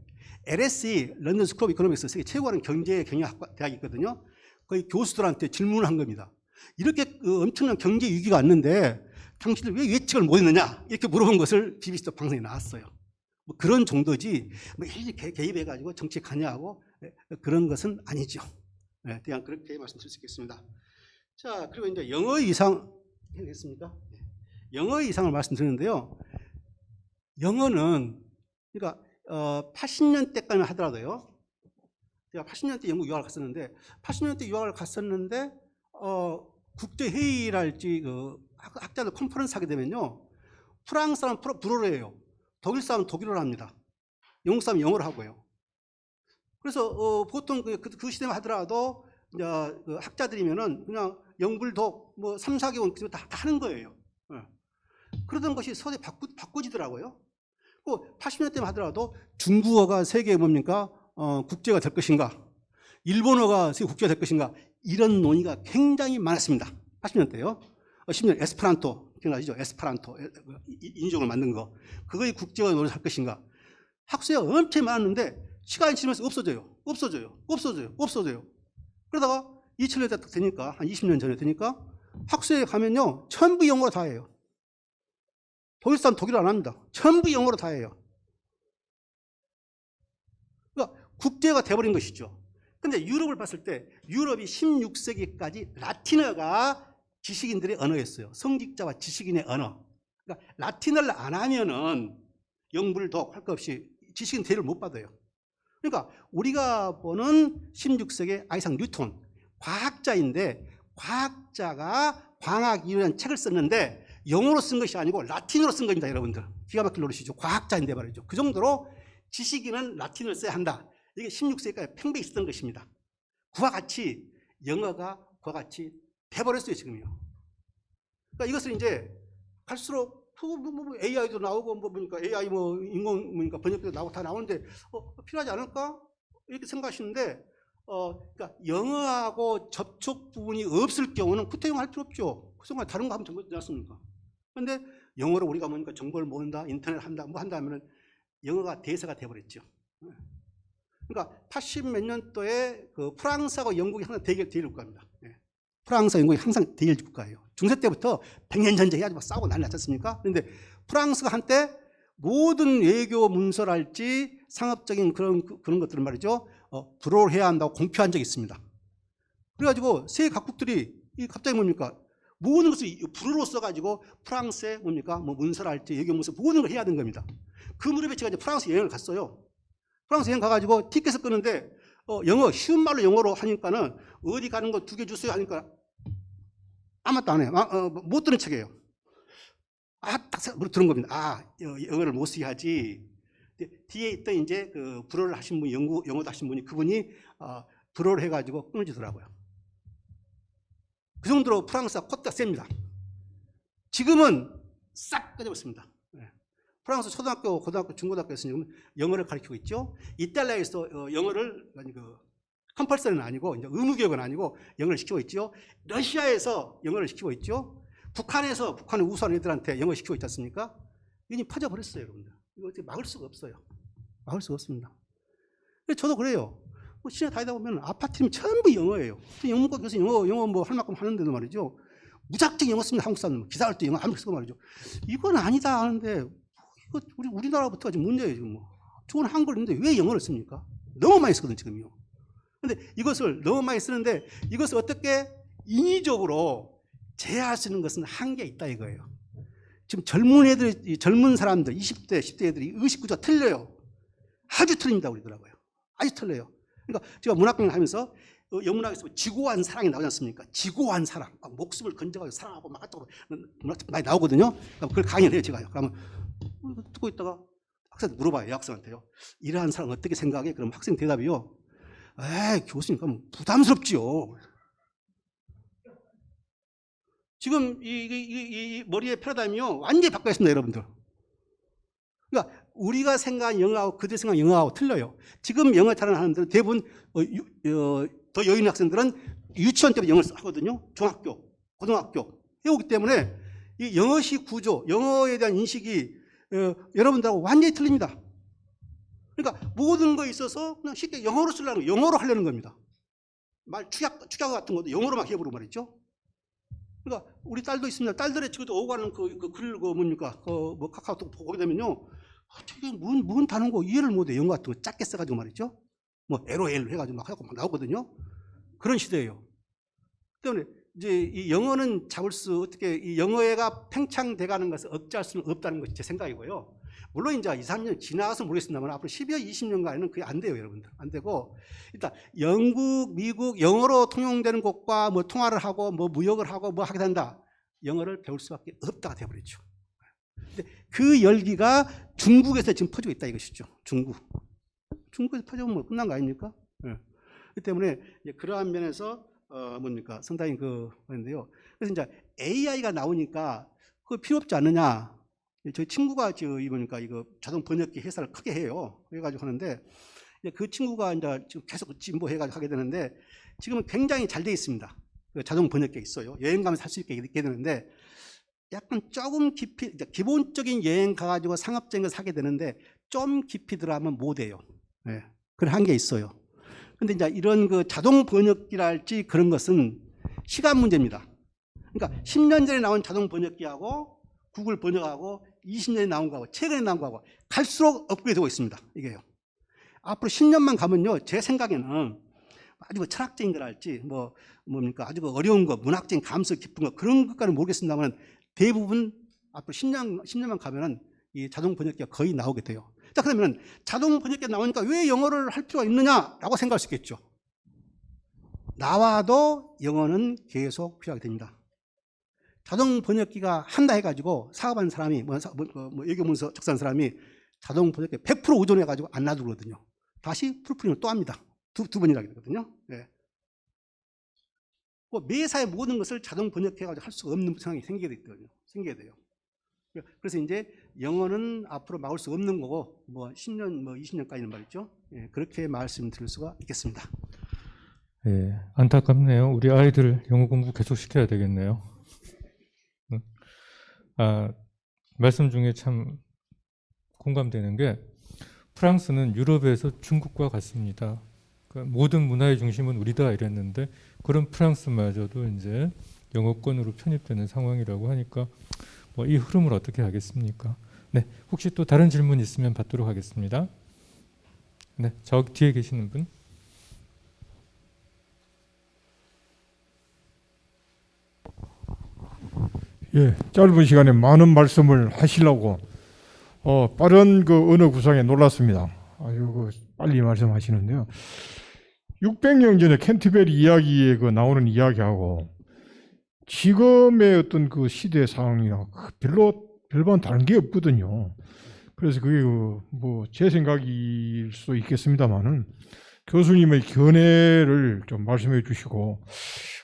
LSE 런던 스쿨 오브 이코노믹스 세계 최고하는 경제 경영학 대학이 있거든요. 거기 교수들한테 질문을 한 겁니다. 이렇게 엄청난 경제 위기가 왔는데 당신들 왜 예측을 못했느냐 이렇게 물어본 것을 BBC 방송에 나왔어요. 뭐 그런 정도지 뭐 개입해가지고 정치에 관여하고 그런 것은 아니죠. 네, 그냥 그렇게 말씀드릴 수 있겠습니다. 자, 그리고 이제 영어의 이상 했습니까? 영어의 이상을 말씀드리는데요. 영어는 그러니까 80년대까지 하더라도요. 제가 80년대 영국 유학을 갔었는데 80년대 유학을 갔었는데 국제회의랄지 학자들 컨퍼런스 하게 되면요. 프랑스 사람 불어로 해요. 독일 사람은 독일어를 합니다. 영국 사람은 영어를 하고요. 그래서 보통 그 시대만 하더라도 이제 그 학자들이면은 그냥 영불독 뭐 3, 4개월 다 하는 거예요. 예. 그러던 것이 서서히 바꿔지더라고요. 80년대만 하더라도 중국어가 세계 뭡니까? 국제가 될 것인가? 일본어가 세계 국제가 될 것인가? 이런 논의가 굉장히 많았습니다. 80년대요. 10년 에스페란토 기억나시죠? 에스페란토 인종을 만든 거. 그거의 국제화 논의를 할 것인가? 학수가 엄청 많았는데 시간이 지나면서 없어져요. 그러다가 2000년대 되니까 한 20년 전에 되니까 학수에 가면요 전부 영어로 다 해요. 독일 사람 독일어 안 합니다. 전부 영어로 다 해요. 그러니까 국제가 돼버린 것이죠. 근데 유럽을 봤을 때 유럽이 16세기까지 라틴어가 지식인들의 언어였어요. 성직자와 지식인의 언어. 그러니까 라틴어를 안 하면은 영불독 할 것 없이 지식인 대우를 못 받아요. 그러니까 우리가 보는 16세기 아이작 뉴턴 과학자인데 과학자가 광학 이론이라는 책을 썼는데 영어로 쓴 것이 아니고 라틴어로 쓴 겁니다. 여러분들 기가 막힐 노릇이죠. 과학자인데 말이죠. 그 정도로 지식인은 라틴어를 써야 한다. 이게 16세기까지 팽배히 있었던 것입니다. 그와 같이 영어가 그와 같이 돼버렸어요. 지금요. 그러니까 이것을 이제 갈수록 AI도 나오고 보니까 AI 인공 번역도 나오고 다 나오는데 필요하지 않을까 이렇게 생각하시는데 그러니까 영어하고 접촉 부분이 없을 경우는 구태영 할 필요 없죠. 그 순간 다른 거 하면 되지 않습니까? 그런데 영어로 우리가 뭐니까 정보를 모은다, 인터넷 한다, 뭐 한다 하면은 영어가 대세가 돼버렸죠. 그러니까 80 몇 년도에 그 프랑스하고 영국이 항상 대결 국가입니다. 프랑스와 영국이 항상 대결 국가예요. 중세 때부터 100년 전쟁 해가지고 싸우고 난리 났지 않습니까? 그런데 프랑스가 한때 모든 외교 문서랄지 상업적인 그런 것들을 말이죠. 불어를 해야 한다고 공표한 적이 있습니다. 그래가지고 세계 각국들이 갑자기 뭡니까? 모든 것을 불어로 써가지고 프랑스에 뭡니까? 뭐 문서랄지 외교 문서 모든 걸 해야 되는 겁니다. 그 무렵에 제가 이제 프랑스 여행을 갔어요. 프랑스 여행 가가지고 티켓을 끊는데 영어 쉬운 말로 영어로 하니까는 어디 가는 거 2개 주세요 하니까 아무것도 안 해요. 못 들은 척이에요. 딱 들은 겁니다. 영어를 못 쓰게 하지. 뒤에 있던 이제 그 불어를 하신 분이 영어도 하신 분이 그분이 불어를 해가지고 끊어지더라고요. 그 정도로 프랑스가 콧대가 셉니다. 지금은 싹 꺼져버렸습니다. 프랑스 초등학교, 고등학교, 중고등학교에서 영어를 가르치고 있죠. 이탈리아에서 영어를 컴펄서리는 아니고 이제 의무교육은 아니고 영어를 시키고 있죠. 러시아에서 영어를 시키고 있죠. 북한에서 북한의 우수한 애들한테 영어 시키고 있지 않습니까? 이게 퍼져버렸어요, 여러분들. 이거 어떻게 막을 수가 없어요. 막을 수가 없습니다. 저도 그래요. 시내 다니다 보면 아파트면 전부 영어예요. 영문과 교수 영어 뭐 할 만큼 하는데도 말이죠. 무작정 영어 씁니다. 한국 사람들 기사할 때 영어 아무리 쓰고 말이죠. 이건 아니다 하는데 이거 우리나라부터 지금 문제예요. 지금 뭐 좋은 한글인데 왜 영어를 씁니까? 너무 많이 쓰거든 지금요. 근데 이것을 너무 많이 쓰는데 이것을 어떻게 인위적으로 제어할 수 있는 것은 한계가 있다 이거예요. 지금 젊은 사람들 20대, 10대 애들이 의식 구조가 틀려요. 아주 틀립니다 우리더라고요. 아주 틀려요. 그러니까 제가 문학강의 하면서 영문학에서 지고한 사랑이 나오지 않습니까? 지고한 사랑, 목숨을 건져가지고 사랑하고 막 같은 거 많이 나오거든요. 그럼 그걸 강의를 해요 제가요. 그러면 듣고 있다가 학생한테 물어봐요. 여학생한테요. 이러한 사람 어떻게 생각해? 그럼 학생 대답이요. 교수님 그럼 부담스럽지요. 지금 이 머리의 패러다임이요 완전히 바뀌었습니다 여러분들. 그러니까 우리가 생각한 영어하고 그들 생각한 영어하고 틀려요. 지금 영어 잘하는 사람들은 대부분 더 여유 있는 학생들은 유치원 때부터 영어를 하거든요. 중학교, 고등학교 해오기 때문에 이 영어식 구조, 영어에 대한 인식이 여러분들하고 완전히 틀립니다. 그러니까 모든 거에 있어서 그냥 쉽게 영어로 쓰려는 영어로 하려는 겁니다. 말 축약 같은 것도 영어로 막 해버리고 말이죠. 그러니까 우리 딸도 있습니다. 딸들의 지금도 오고 가는 글 뭡니까? 뭐 카카오톡 보게 되면요. 되게 뭔 단어인 거 이해를 못해. 영어 같은 거 작게 써가지고 말이죠. 뭐 LOL 해가지고 막 하고 막 나오거든요. 그런 시대예요. 때문에 이제 이 영어는 어떻게 이 영어가 팽창돼가는 것을 억제할 수는 없다는 것이 제 생각이고요. 물론 이제 2, 3년 지나서 모르겠습니다만 앞으로 10여, 20년간에는 그게 안 돼요, 여러분들. 안 되고 일단 영국, 미국 영어로 통용되는 곳과 뭐 통화를 하고 뭐 무역을 하고 뭐 하게 된다. 영어를 배울 수밖에 없다가 되어버렸죠. 근데 그 열기가 중국에서 지금 퍼지고 있다 이것이죠. 중국. 중국에서 터지면 뭐 끝난 거 아닙니까? 예. 그 때문에 이제 그러한 면에서 뭡니까 상당히 그런데요. 그래서 이제 AI가 나오니까 그 필요 없지 않느냐. 저희 친구가 보니까 이거 자동 번역기 회사를 크게 해요. 그래가지고 하는데 이제 그 친구가 이제 지금 계속 진보해가지고 하게 되는데 지금은 굉장히 잘 돼 있습니다. 그 자동 번역기 있어요. 여행 가면서 할 수 있게 되는데 약간 조금 깊이 기본적인 여행 가가지고 상업적인 걸 사게 되는데 좀 깊이 들어가면 못 해요. 네. 그런 한계 있어요. 근데 이제 이런 그 자동 번역기랄지 그런 것은 시간 문제입니다. 그러니까 10년 전에 나온 자동 번역기하고 구글 번역하고 20년에 나온 거하고 최근에 나온 거하고 갈수록 업그레이드 되고 있습니다. 이게요. 앞으로 10년만 가면요. 제 생각에는 아주 그 철학적인 거랄지 뭡니까 아주 그 어려운 거 문학적인 감성 깊은 거 그런 것까지는 모르겠습니다만 대부분 앞으로 10년만 가면은 이 자동 번역기가 거의 나오게 돼요. 자, 그러면 자동 번역기가 나오니까 왜 영어를 할 필요가 있느냐라고 생각할 수 있겠죠. 나와도 영어는 계속 필요하게 됩니다. 자동 번역기가 한다 해가지고 사업하는 사람이 외교문서 작성하는 사람이 자동 번역기 100% 의존해가지고 안 놔두거든요. 다시 풀프링을 또 합니다. 두 번이나 하게 되거든요. 네. 매사의 모든 것을 자동 번역해가지고 할 수가 없는 상황이 생기게 되거든요. 생기게 돼요. 그래서 이제 영어는 앞으로 막을 수 없는 거고 10년 20년까지는 말이죠. 예, 그렇게 말씀드릴 수가 있겠습니다. 예, 안타깝네요. 우리 아이들 영어 공부 계속 시켜야 되겠네요. 말씀 중에 참 공감되는 게 프랑스는 유럽에서 중국과 같습니다. 그러니까 모든 문화의 중심은 우리다 이랬는데 그런 프랑스마저도 이제 영어권으로 편입되는 상황이라고 하니까 이 흐름을 어떻게 하겠습니까? 네, 혹시 또 다른 질문 있으면 받도록 하겠습니다. 네, 저 뒤에 계시는 분. 예, 짧은 시간에 많은 말씀을 하시려고 빠른 그 언어 구상에 놀랐습니다. 아유, 빨리 말씀하시는데요. 600년 전에 캔터베리 이야기에 나오는 이야기하고 지금의 어떤 그 시대 상황이랑 별반 다른 게 없거든요. 그래서 그게 제 생각일 수도 있겠습니다만은 교수님의 견해를 좀 말씀해 주시고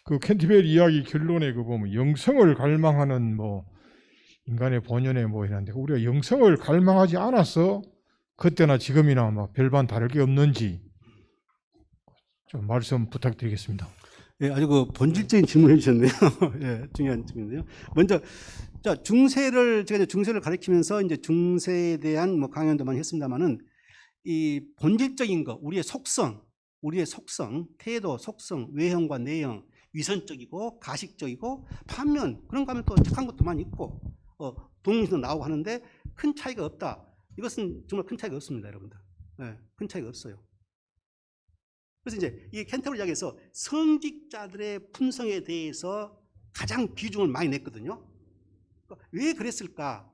그 캔터베리 이야기 결론에 보면 영성을 갈망하는 인간의 본연에 이런데 우리가 영성을 갈망하지 않아서 그때나 지금이나 별반 다를 게 없는지 좀 말씀 부탁드리겠습니다. 예, 아주 그 본질적인 질문을 해주셨네요. 예, 중요한 질문인데요. 먼저, 자, 제가 이제 중세를 가르치면서 이제 중세에 대한 강연도 많이 했습니다만은 이 본질적인 거, 우리의 속성, 태도, 속성, 외형과 내형, 위선적이고 가식적이고 반면 그런 거 하면 또 착한 것도 많이 있고 동물도 나오고 하는데 큰 차이가 없다. 이것은 정말 큰 차이가 없습니다, 여러분들. 예, 큰 차이가 없어요. 그래서 이제 이 캔터베리 이야기에서 성직자들의 품성에 대해서 가장 비중을 많이 냈거든요. 그러니까 왜 그랬을까?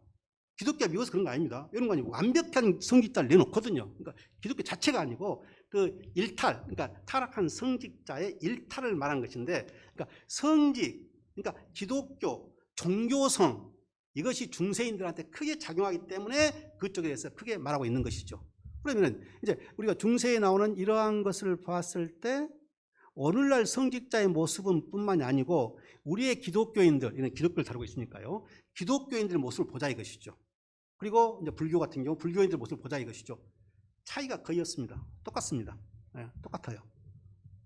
기독교가 미워서 그런 거 아닙니다. 이런 거 아니고 완벽한 성직자를 내놓거든요. 그러니까 기독교 자체가 아니고 그 일탈, 그러니까 타락한 성직자의 일탈을 말한 것인데, 그러니까 성직, 그러니까 기독교, 종교성 이것이 중세인들한테 크게 작용하기 때문에 그쪽에 대해서 크게 말하고 있는 것이죠. 그러면 이제 우리가 중세에 나오는 이러한 것을 봤을 때 오늘날 성직자의 모습은 뿐만이 아니고 우리의 기독교인들, 이런 기독교를 다루고 있으니까요. 기독교인들의 모습을 보자 이것이죠. 그리고 이제 불교 같은 경우 불교인들의 모습을 보자 이것이죠. 차이가 거의 없습니다. 똑같습니다. 네, 똑같아요.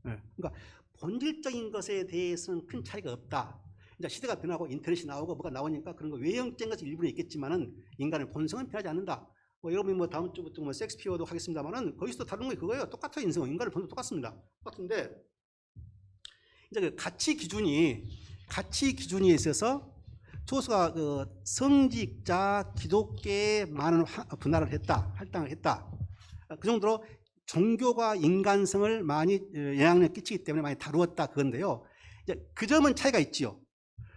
네, 그러니까 본질적인 것에 대해서는 큰 차이가 없다. 이제 시대가 변하고 인터넷이 나오고 뭐가 나오니까 그런 거 외형적인 것이 일부는 있겠지만은 인간의 본성은 변하지 않는다. 여러분이 다음 주부터 섹스피어도 하겠습니다만은 거기서도 다른 게 그거예요. 똑같아요. 인간의 본성 똑같습니다. 똑같은데 이제 그 가치 기준이 있어서 조수가 그 성직자 기독교에 많은 분할을 했다, 할당을 했다. 그 정도로 종교가 인간성을 많이 영향을 끼치기 때문에 많이 다루었다 그건데요. 이제 그 점은 차이가 있지요.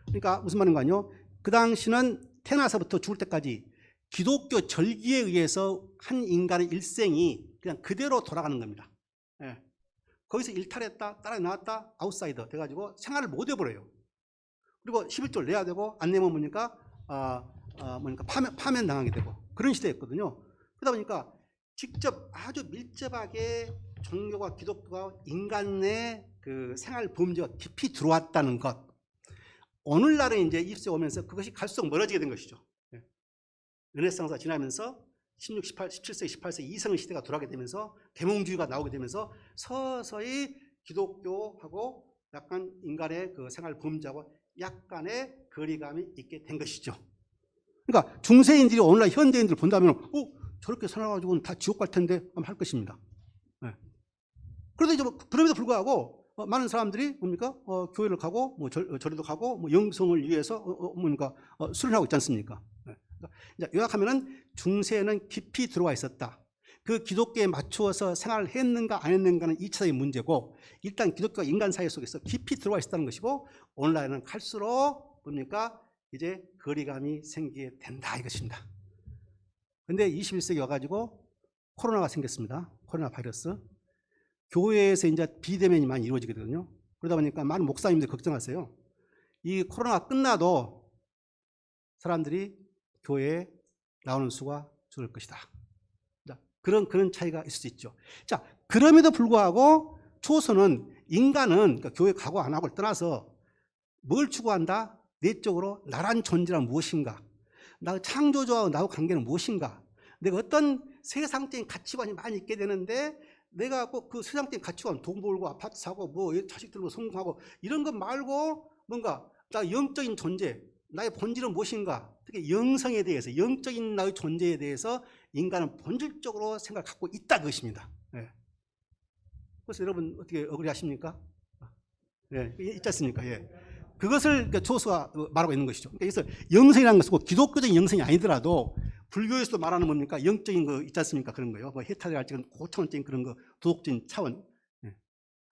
그러니까 무슨 말인가 하요? 그 당시는 태어나서부터 죽을 때까지 기독교 절기에 의해서 한 인간의 일생이 그냥 그대로 돌아가는 겁니다. 예. 거기서 일탈했다, 따라 나왔다, 아웃사이더 돼가지고 생활을 못 해버려요. 그리고 11조를 내야 되고 안 내면 파면 당하게 되고 그런 시대였거든요. 그러다 보니까 직접 아주 밀접하게 종교와 기독교가 인간의 그 생활 범죄가 깊이 들어왔다는 것. 오늘날은 이제 20세 오면서 그것이 갈수록 멀어지게 된 것이죠. 르네상스가 지나면서 16, 18, 17세, 18세 이성 시대가 돌아가게 되면서 계몽주의가 나오게 되면서 서서히 기독교하고 약간 인간의 그 생활 범죄하고 약간의 거리감이 있게 된 것이죠. 그러니까 중세인들이 오늘날 현대인들을 본다면 저렇게 살아가지고는 다 지옥 갈 텐데 할 것입니다. 네. 그래도 이제 그럼에도 불구하고 많은 사람들이 뭡니까 교회를 가고 뭐 절에도 가고 뭐 영성을 위해서 뭡니까 수련하고 있지 않습니까? 네. 그러니까 이제 요약하면은 중세는 깊이 들어와 있었다. 그 기독교에 맞추어서 생활을 했는가 안 했는가는 2차적인 문제고 일단 기독교가 인간 사회 속에서 깊이 들어와 있었다는 것이고 오늘날은 갈수록 뭡니까 이제 거리감이 생기게 된다 이것입니다. 근데 21세기 와가지고 코로나가 생겼습니다. 코로나 바이러스. 교회에서 이제 비대면이 많이 이루어지게 되거든요. 그러다 보니까 많은 목사님들이 걱정하세요. 이 코로나가 끝나도 사람들이 교회에 나오는 수가 줄을 것이다. 그런 차이가 있을 수 있죠. 자, 그럼에도 불구하고 초소는 인간은 그러니까 교회 가고 안 하고를 떠나서 뭘 추구한다? 내적으로 나란 존재란 무엇인가? 나 창조주와 나하고 관계는 무엇인가? 내가 어떤 세상적인 가치관이 많이 있게 되는데 내가 꼭 그 세상적인 가치관, 돈 벌고 아파트 사고 뭐 자식 들고 성공하고 이런 것 말고 뭔가 나 영적인 존재, 나의 본질은 무엇인가? 특히 영성에 대해서, 영적인 나의 존재에 대해서 인간은 본질적으로 생각을 갖고 있다 그것입니다. 네. 그래서 여러분 어떻게 어그리하십니까? 네, 있지 않습니까? 예. 그것을 조수가 말하고 있는 것이죠. 그래서 영성이라는 것은 기독교적인 영성이 아니더라도 불교에서도 말하는 뭡니까? 영적인 거 있지 않습니까? 그런 거요. 뭐 해탈을 할지 고차원적인 그런 거, 도덕적인 차원. 예.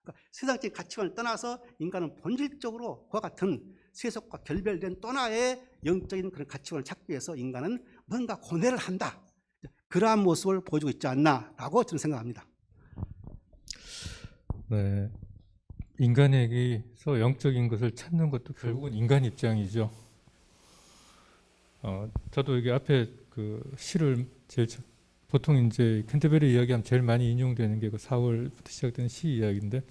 그러니까 세상적인 가치관을 떠나서 인간은 본질적으로 그와 같은 세속과 결별된 또 하나의 영적인 그런 가치관을 찾기 위해서 인간은 뭔가 고뇌를 한다. 그러한 모습을 보여주고 있지 않나라고 저는 생각합니다. 네, 인간에게서 영적인 것을 찾는 것도 결국은 인간 입장이죠. 저도 여기 앞에 그 시를 보통 이제 캔터베리 이야기하면 제일 많이 인용되는 게 그 4월부터 시작되는 시 이야기인데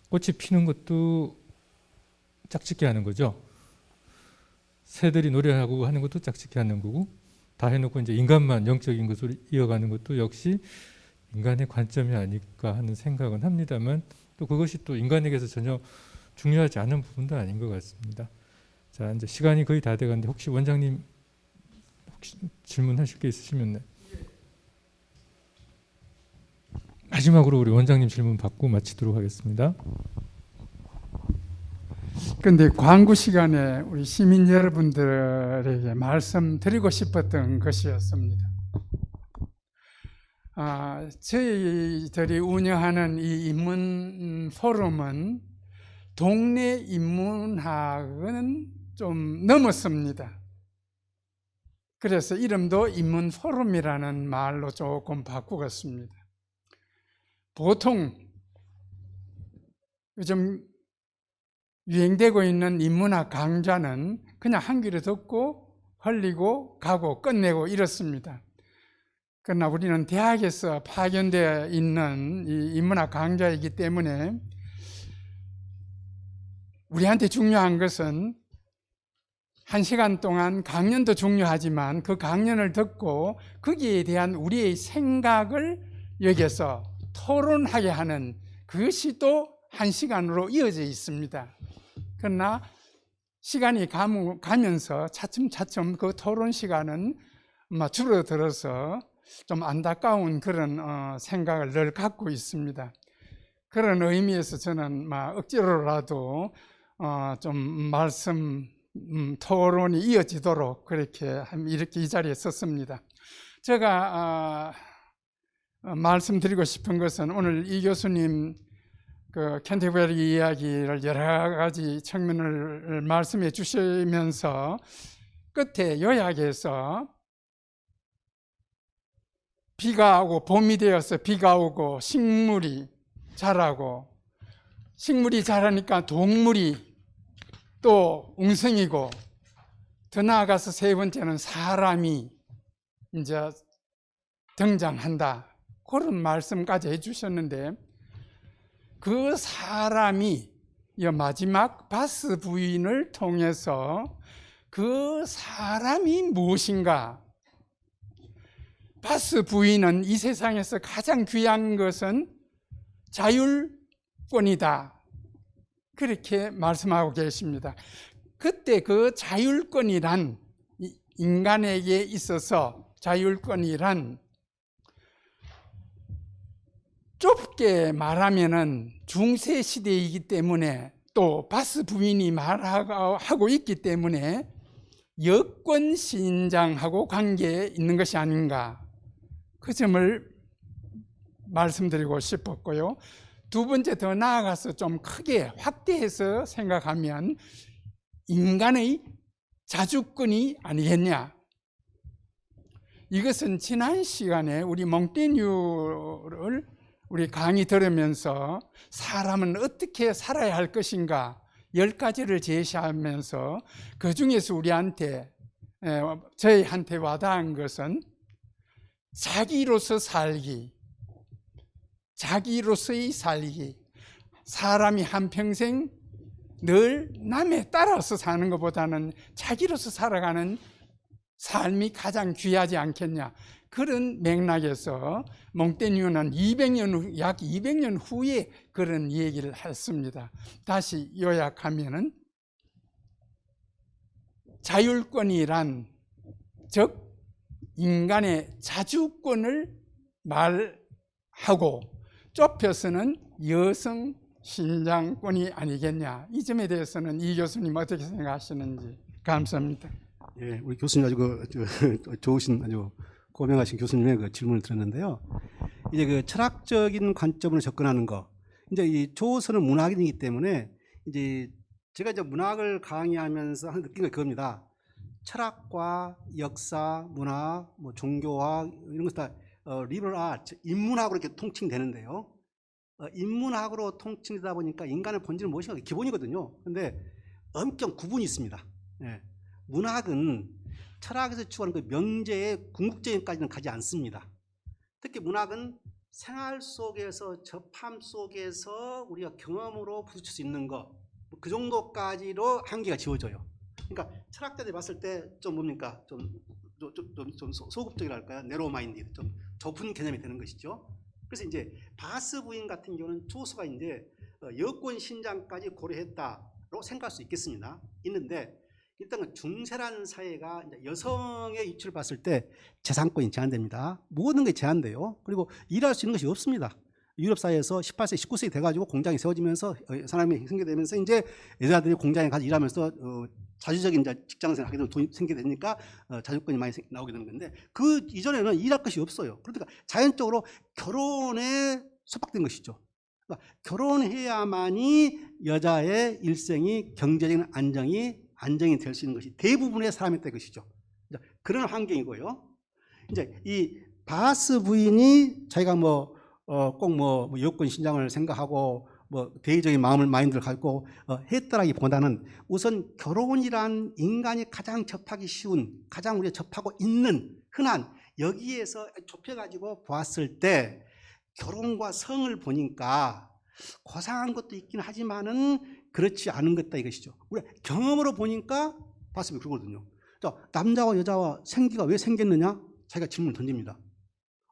꽃이 피는 것도 짝짓기 하는 거죠. 새들이 노래하고 하는 것도 짝짓기 하는 거고 다 해놓고 이제 인간만 영적인 것으로 이어가는 것도 역시 인간의 관점이 아닐까 하는 생각은 합니다만 또 그것이 또 인간에게서 전혀 중요하지 않은 부분도 아닌 것 같습니다. 자, 이제 시간이 거의 다 돼가는데 혹시 원장님 혹시 질문하실 게 있으시면 네. 마지막으로 우리 원장님 질문 받고 마치도록 하겠습니다. 그런데 광고 시간에 우리 시민 여러분들에게 말씀드리고 싶었던 것이었습니다. 저희들이 운영하는 이 인문 포럼은 동네 인문학은 좀 넘었습니다. 그래서 이름도 인문 포럼이라는 말로 조금 바꾸었습니다. 보통 요즘 유행되고 있는 인문학 강좌는 그냥 한 귀로 듣고 흘리고 가고 끝내고 이렇습니다. 그러나 우리는 대학에서 파견되어 있는 이 인문학 강좌이기 때문에 우리한테 중요한 것은 1시간 동안 강연도 중요하지만 그 강연을 듣고 거기에 대한 우리의 생각을 여기서 토론하게 하는 그것이 또 1시간으로 이어져 있습니다. 그러나 시간이 가면서 차츰차츰 그 토론 시간은 줄어들어서 좀 안타까운 그런 생각을 늘 갖고 있습니다. 그런 의미에서 저는 억지로라도 좀 말씀 토론이 이어지도록 그렇게 이렇게 이 자리에 섰습니다. 제가 말씀드리고 싶은 것은 오늘 이 교수님 그 캔터베리 이야기를 여러 가지 측면을 말씀해 주시면서 끝에 요약해서 비가 오고 봄이 되어서 비가 오고 식물이 자라고 식물이 자라니까 동물이 또 웅성이고 더 나아가서 세 번째는 사람이 이제 등장한다. 그런 말씀까지 해주셨는데 그 사람이 이 마지막 바스 부인을 통해서 그 사람이 무엇인가? 바스 부인은 이 세상에서 가장 귀한 것은 자율권이다. 그렇게 말씀하고 계십니다. 그때 그 자율권이란 인간에게 있어서 자율권이란 좁게 말하면은 중세 시대이기 때문에 또 바스 부인이 말하고 있기 때문에 여권 신장하고 관계에 있는 것이 아닌가 그 점을 말씀드리고 싶었고요. 두 번째 더 나아가서 좀 크게 확대해서 생각하면 인간의 자주권이 아니겠냐. 이것은 지난 시간에 우리 몽테뉴를 우리 강의 들으면서 사람은 어떻게 살아야 할 것인가 10가지를 제시하면서 그 중에서 우리한테 저희한테 와닿은 것은 자기로서 살기, 자기로서의 살기, 사람이 한평생 늘 남에 따라서 사는 것보다는 자기로서 살아가는 삶이 가장 귀하지 않겠냐. 그런 맥락에서 몽테뉴는 약 200년 후에 그런 얘기를 했습니다. 다시 요약하면은 자율권이란 즉 인간의 자주권을 말하고 좁혀서는 여성 신장권이 아니겠냐. 이 점에 대해서는 이 교수님 어떻게 생각하시는지. 감사합니다. 예, 우리 교수님 아주 좋으신 아주 고명하신 교수님의 그 질문을 들었는데요. 이제 그 철학적인 관점으로 접근하는 거. 이제 이 조선은 문학인이기 때문에 이제 제가 이제 문학을 강의하면서 항상 느낀 게 그겁니다. 철학과 역사, 문학, 뭐 종교학 이런 것 다 리버럴 아트, 인문학으로 이렇게 통칭되는데요. 인문학으로 통칭되다 보니까 인간의 본질은 무엇인가 기본이거든요. 그런데 엄청 구분이 있습니다. 예. 문학은 철학에서 추구하는 그 명제의 궁극적인까지는 가지 않습니다. 특히 문학은 생활 속에서 접함 속에서 우리가 경험으로 부딪힐 수 있는 거, 그 정도까지로 한계가 지워져요. 그러니까 철학자들이 봤을 때 좀 뭡니까? 좀 소극적이랄까요? 네로우 마인디드, 좀 좁은 개념이 되는 것이죠. 그래서 이제 바스 부인 같은 경우는 조서가 이제 여권 신장까지 고려했다고 생각할 수 있겠습니다. 있는데 일단 중세라는 사회가 여성의 위치를 봤을 때 재산권이 제한됩니다. 모든 게 제한돼요. 그리고 일할 수 있는 것이 없습니다. 유럽 사회에서 18세, 19세기 돼가지고 공장이 세워지면서 사람이 생겨되면서 이제 여자들이 공장에 가서 일하면서 자주적인 직장생활 하게 되면 돈이 생기게 되니까 자주권이 많이 나오게 되는 건데 그 이전에는 일할 것이 없어요. 그러니까 자연적으로 결혼에 속박된 것이죠. 그러니까 결혼해야만이 여자의 일생이 경제적인 안정이 될 수 있는 것이 대부분의 사람이었던 것이죠. 그런 환경이고요. 이제 이 바스 부인이 자기가 꼭 여권 신장을 생각하고 대의적인 마인드를 갖고 했다라기보다는 우선 결혼이란 인간이 가장 접하기 쉬운, 가장 우리가 접하고 있는 흔한 여기에서 좁혀가지고 보았을 때 결혼과 성을 보니까 고상한 것도 있긴 하지만은 그렇지 않은 것다 이것이죠. 우리가 경험으로 보니까 봤으면 그러거든요. 자, 남자와 여자와 생기가 왜 생겼느냐? 자기가 질문을 던집니다.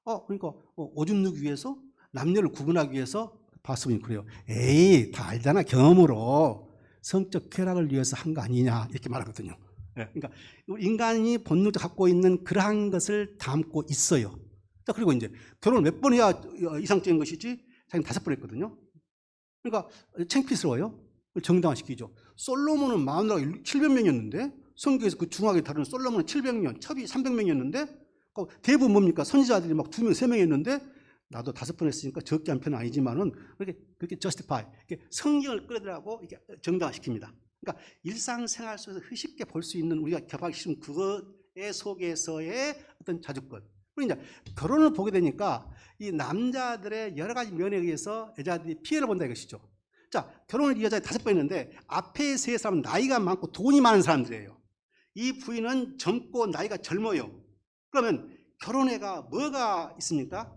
그러니까 오줌 누기 위해서 남녀를 구분하기 위해서 봤으면 그래요. 에이, 다 알잖아. 경험으로 성적 쾌락을 위해서 한 거 아니냐 이렇게 말하거든요. 네, 그러니까 인간이 본능적으로 갖고 있는 그러한 것을 담고 있어요. 자, 그리고 이제 결혼을 몇 번 해야 이상적인 것이지? 자기는 5번 했거든요. 그러니까 창피스러워요. 정당화시키죠. 솔로몬은 마누라가 700명이었는데 성경에서 그 중하게 다루는 솔로몬은 700명, 첩이 300명이었는데 대부분 뭡니까? 선지자들이 막 2명, 3명이었는데 나도 5번 했으니까 적지 않은 편은 아니지만은 그렇게 justify, 성경을 끌어들라고 이렇게 정당화시킵니다. 그러니까 일상생활 속에서 쉽게 볼 수 있는 우리가 접하기 쉬운 그것의 속에서의 어떤 자주권. 그리고 이제 결혼을 보게 되니까 이 남자들의 여러 가지 면에 의해서 여자들이 피해를 본다 이것이죠. 자, 결혼을 이 여자에 5번 했는데 앞에 세 사람은 나이가 많고 돈이 많은 사람들이에요. 이 부인은 젊고 나이가 젊어요. 그러면 결혼해가 뭐가 있습니까?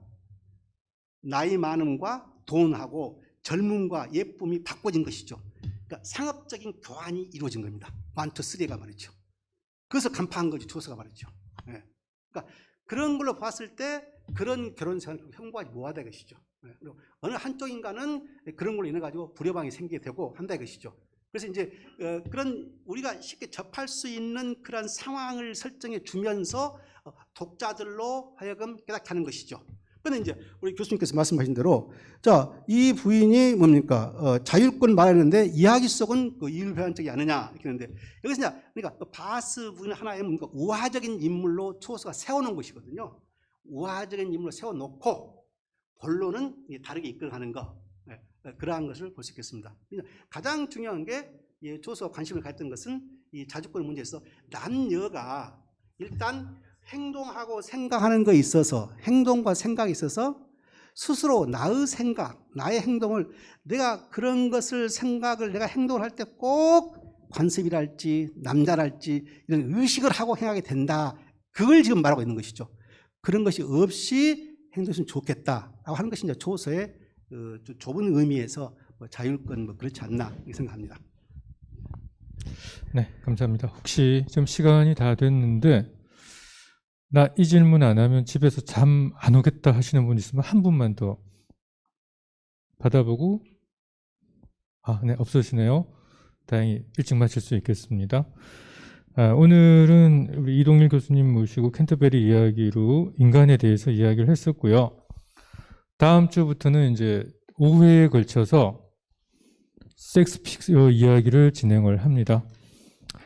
나이 많음과 돈하고 젊음과 예쁨이 바꿔진 것이죠. 그러니까 상업적인 교환이 이루어진 겁니다. 1, 2, 3가 말이죠. 그래서 간파한 거죠. 조서가 말이죠. 예. 그러니까 그런 걸로 봤을 때 그런 결혼 생활을 형부하지 못하다 것이죠. 예. 그리고 어느 한쪽인가는 그런 걸로 인해 가지고 불협방이 생기게 되고 한다 것이죠. 그래서 이제 그런 우리가 쉽게 접할 수 있는 그런 상황을 설정해 주면서 독자들로 하여금 깨닫게 하는 것이죠. 그런데 이제 우리 교수님께서 말씀하신 대로 자, 이 부인이 뭡니까? 자율권 말하는데 이야기 속은 그 이율배반적이 않느냐 이렇게 하는데 여기서 이제 그러니까 바스 부인은 하나의 뭔가 우화적인 인물로 초서가 세워놓은 것이거든요. 우화적인 인물로 세워놓고 본론은 다르게 이끌어가는 거. 그러한 것을 볼 수 있겠습니다. 가장 중요한 게 조서가 관심을 가졌던 것은 이 자주권 문제에서 남녀가 일단 행동하고 생각하는 것에 있어서 행동과 생각에 있어서 스스로 나의 생각, 나의 행동을 내가 그런 것을 생각을 내가 행동을 할 때 꼭 관습이랄지 남자랄지 이런 의식을 하고 행하게 된다. 그걸 지금 말하고 있는 것이죠. 그런 것이 없이 행동했으면 좋겠다라고 하는 것이 이제 조서의 좁은 의미에서 자율권 그렇지 않나 이렇게 생각합니다. 네, 감사합니다. 혹시 좀 시간이 다 됐는데 나 이 질문 안 하면 집에서 잠 안 오겠다 하시는 분 있으면 한 분만 더 받아보고 네, 없으시네요. 다행히 일찍 마칠 수 있겠습니다. 오늘은 우리 이동일 교수님 모시고 캔터베리 이야기로 인간에 대해서 이야기를 했었고요. 다음 주부터는 이제 5회에 걸쳐서 섹스피어 이야기를 진행을 합니다.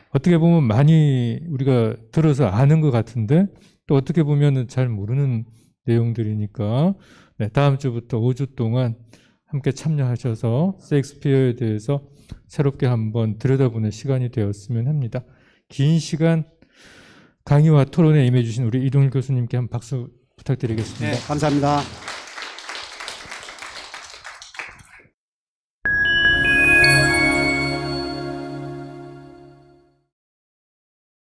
어떻게 보면 많이 우리가 들어서 아는 것 같은데 또 어떻게 보면 잘 모르는 내용들이니까 네, 다음 주부터 5주 동안 함께 참여하셔서 셰익스피어에 대해서 새롭게 한번 들여다보는 시간이 되었으면 합니다. 긴 시간 강의와 토론에 임해주신 우리 이동일 교수님께 한 박수 부탁드리겠습니다. 네, 감사합니다.